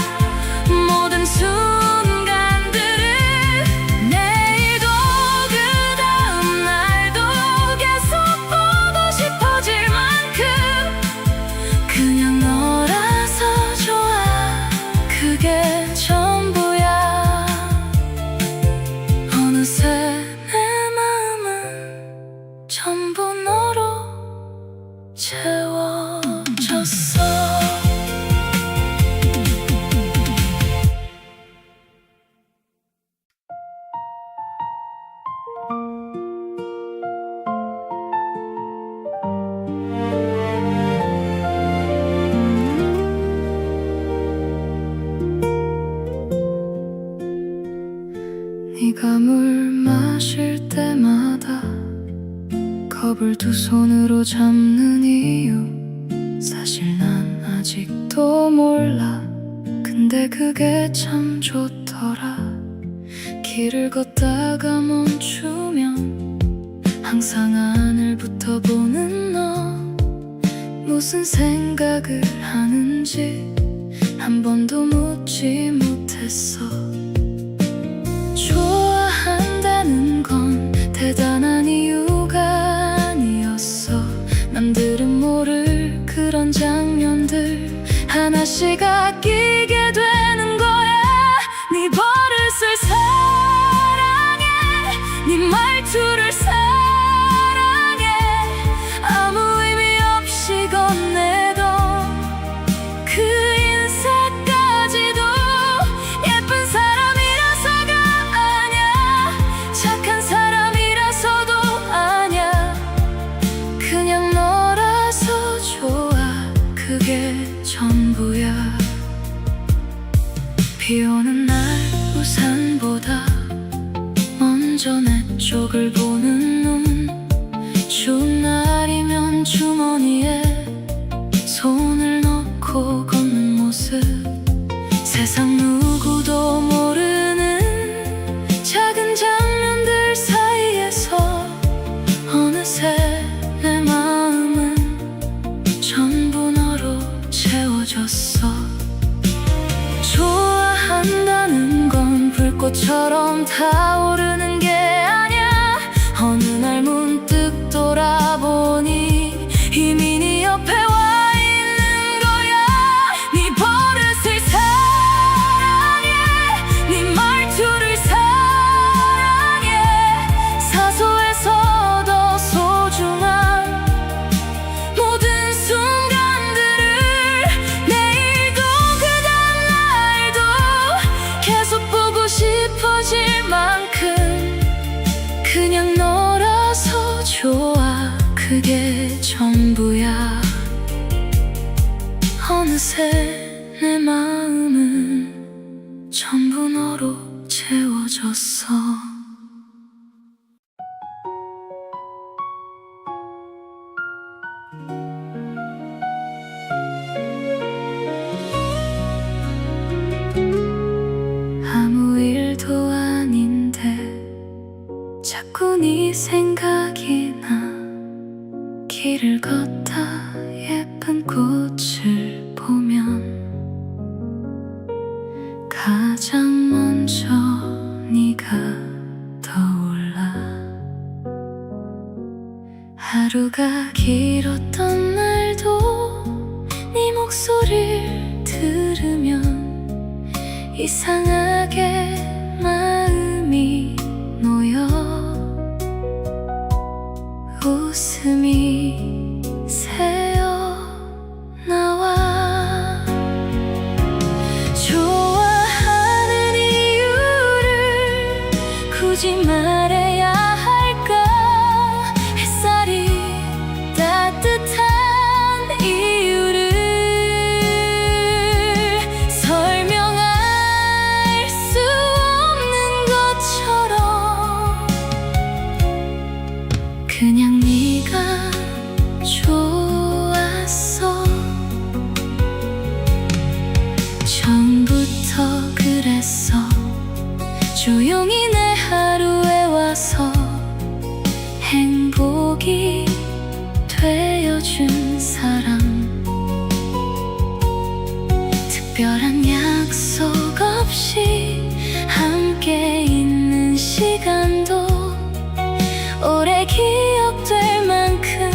모든 순간들을 내일도 그 다음 날도 계속 보고 싶어질 만큼 그냥 너라서 좋아. 그게 전부야. 어느새 내 마음은 전부 너로 채워졌어. 네가 물 마실 때마다 컵을 두 손으로 잡는 이유 사실 난 아직도 몰라. 근데 그게 참 좋더라. 길을 걷다가 멈추면 항상 하늘부터 보는 너. 무슨 생각을 하는지 한 번도 묻지 못했어. 좋아한다는 건 대단한 이유가 아니었어. 남들은 모를 그런 장면들 하나씩 아끼게 되는 거야. 네 버릇을 사랑해, 네 말투를 사랑해. 아무 의미 없이 건네던 그 인사까지도 예쁜 사람이라서가 아냐, 착한 사람이라서도 아냐. 그냥 너라서 좋아. 그게 전부야. 비 오는 날 우산보다 먼저 내 쪽을 보는 눈. 추운 날이면 주머니에 손을 넣고 걷는 모습. 세상 누구도 모르는 작은 장면들 사이에서 어느새 내 마음은 전부 너로 채워졌어. 좋아한다는 건 불꽃처럼 타오르는 게 아냐. 어느 날 문득 돌아보니 이미 네 옆에 와 있는 거야. 네 버릇을 사랑해, 네 말투를 사랑해. 사소해서 더 소중한 모든 순간들을 내일도 그 다음 날도 계속 보고 싶어질 만큼 그냥 너라서 좋아. 그게 전부야. 어느새 내 마음은 전부 너로 채워졌어. 아무 일도 아닌데 자꾸 네 생각이 나. 길을 걷다 예쁜 꽃을 보면 가장 먼저 네가 떠올라. 하루가 길었던 날도 네 목소리를 들으면 이상하게 마음이 놓여. 웃음이 새어나와. 좋아하는 이유를 굳이 말해야 할까. 그냥 네가 좋았어. 처음부터 그랬어. 조용히 내 하루에 와서 행복이 되어준 사람. 특별한 약속 없이 함께 있는 시간도 오래 기억될 만큼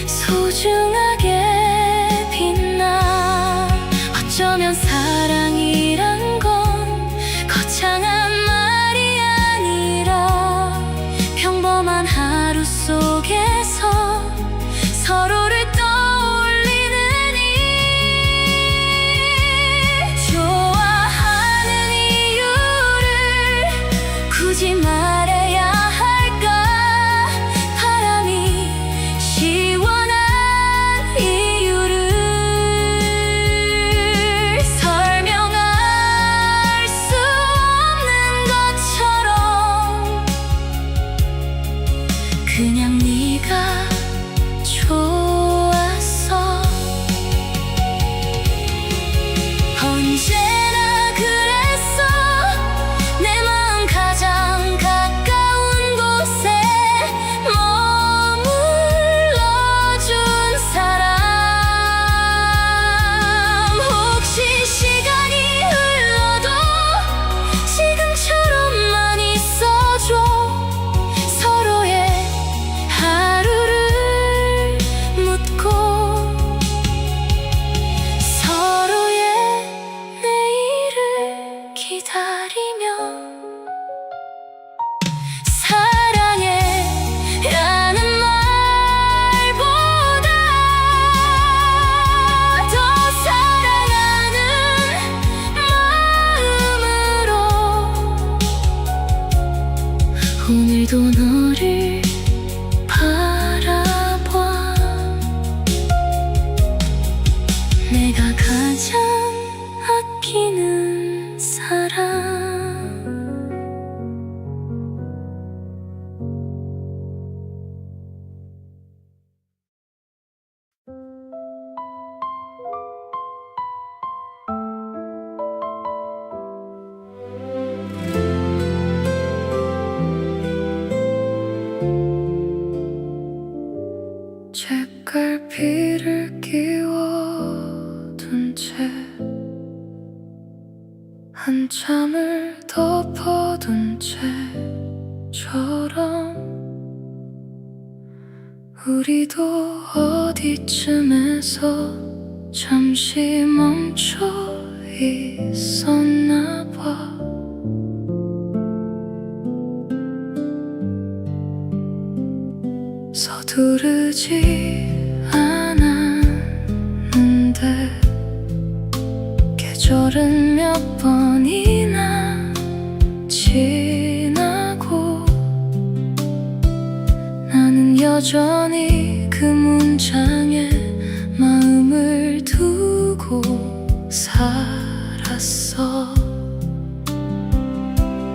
소중하게 빛나. 어쩌면 사랑이란 건 거창한 말이 아니라 평범한 하루 속에서 서로를 떠올리는 일. 좋아하는 이유를 굳이 말해야 할까? 바람이 시원한 이유를 설명할 수 없는 것처럼 그냥 네가 좋았어. 언제나 그랬어. 내 마음 가장 가까운 곳에 머물러준 사람. 혹시 시간이 흘러도 지금처럼만 있어줘. 서로의 하루를 묻고 서로의 내일을 기다리며 사랑해 라는 말보다 더 사랑하는 마음으로 오늘도 너를 바라봐. 내가 가장 아끼는 사람. 책갈피를 끼워둔 채 한참을 덮어둔 채처럼 우리도 어디쯤에서 잠시 멈춰 있었나 봐. 서두르지 않았는데 계절은 몇 번이나 지나고 나는 여전히 그 문장에 마음을 두고 살았어.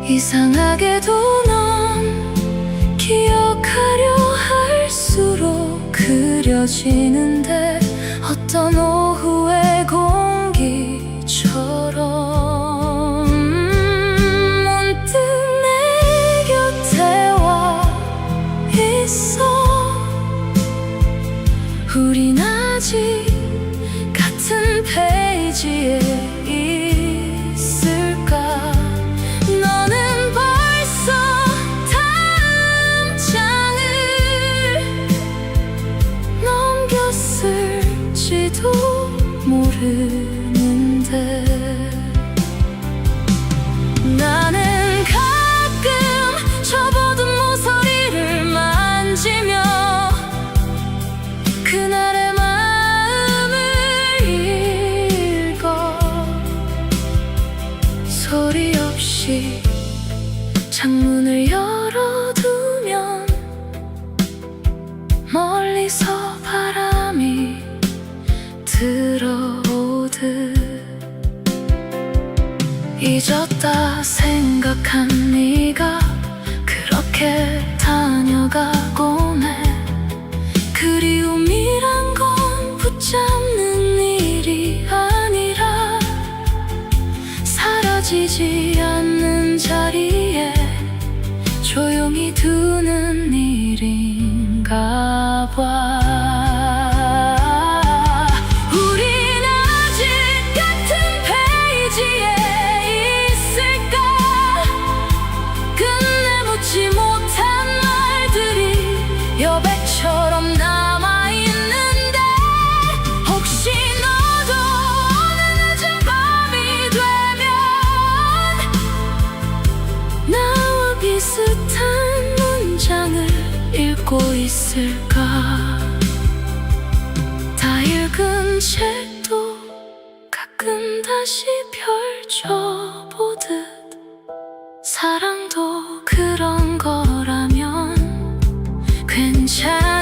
이상하게도 넌 기억하려 할수록 그려지는데 어떤 오후의 공기처럼 문득 내 곁에 와 있어. 우린 아직 같은 페이지에 있을까? 너는 벌써 다음 장을 넘겼을지도 모르는데 나는 가끔 접어둔 모서리를 만지며 그날의 마음을 읽어. 소리 없이 창문을 열어두면 멀리서 바람이 들어오듯 잊었다 생각한 네가 그렇게 다녀가고 내 돌아봐. 우린 아직 같은 페이지에 있을까? 끝내 묻지 못한 말들이 여백처럼 남아있는데, 혹시 너도 어느 늦은 밤이 되면 나와 비슷한 문장을 읽고 있을까? 다 읽은 책도 가끔 다시 펼쳐보듯, 사랑도 그런 거라면 괜찮아.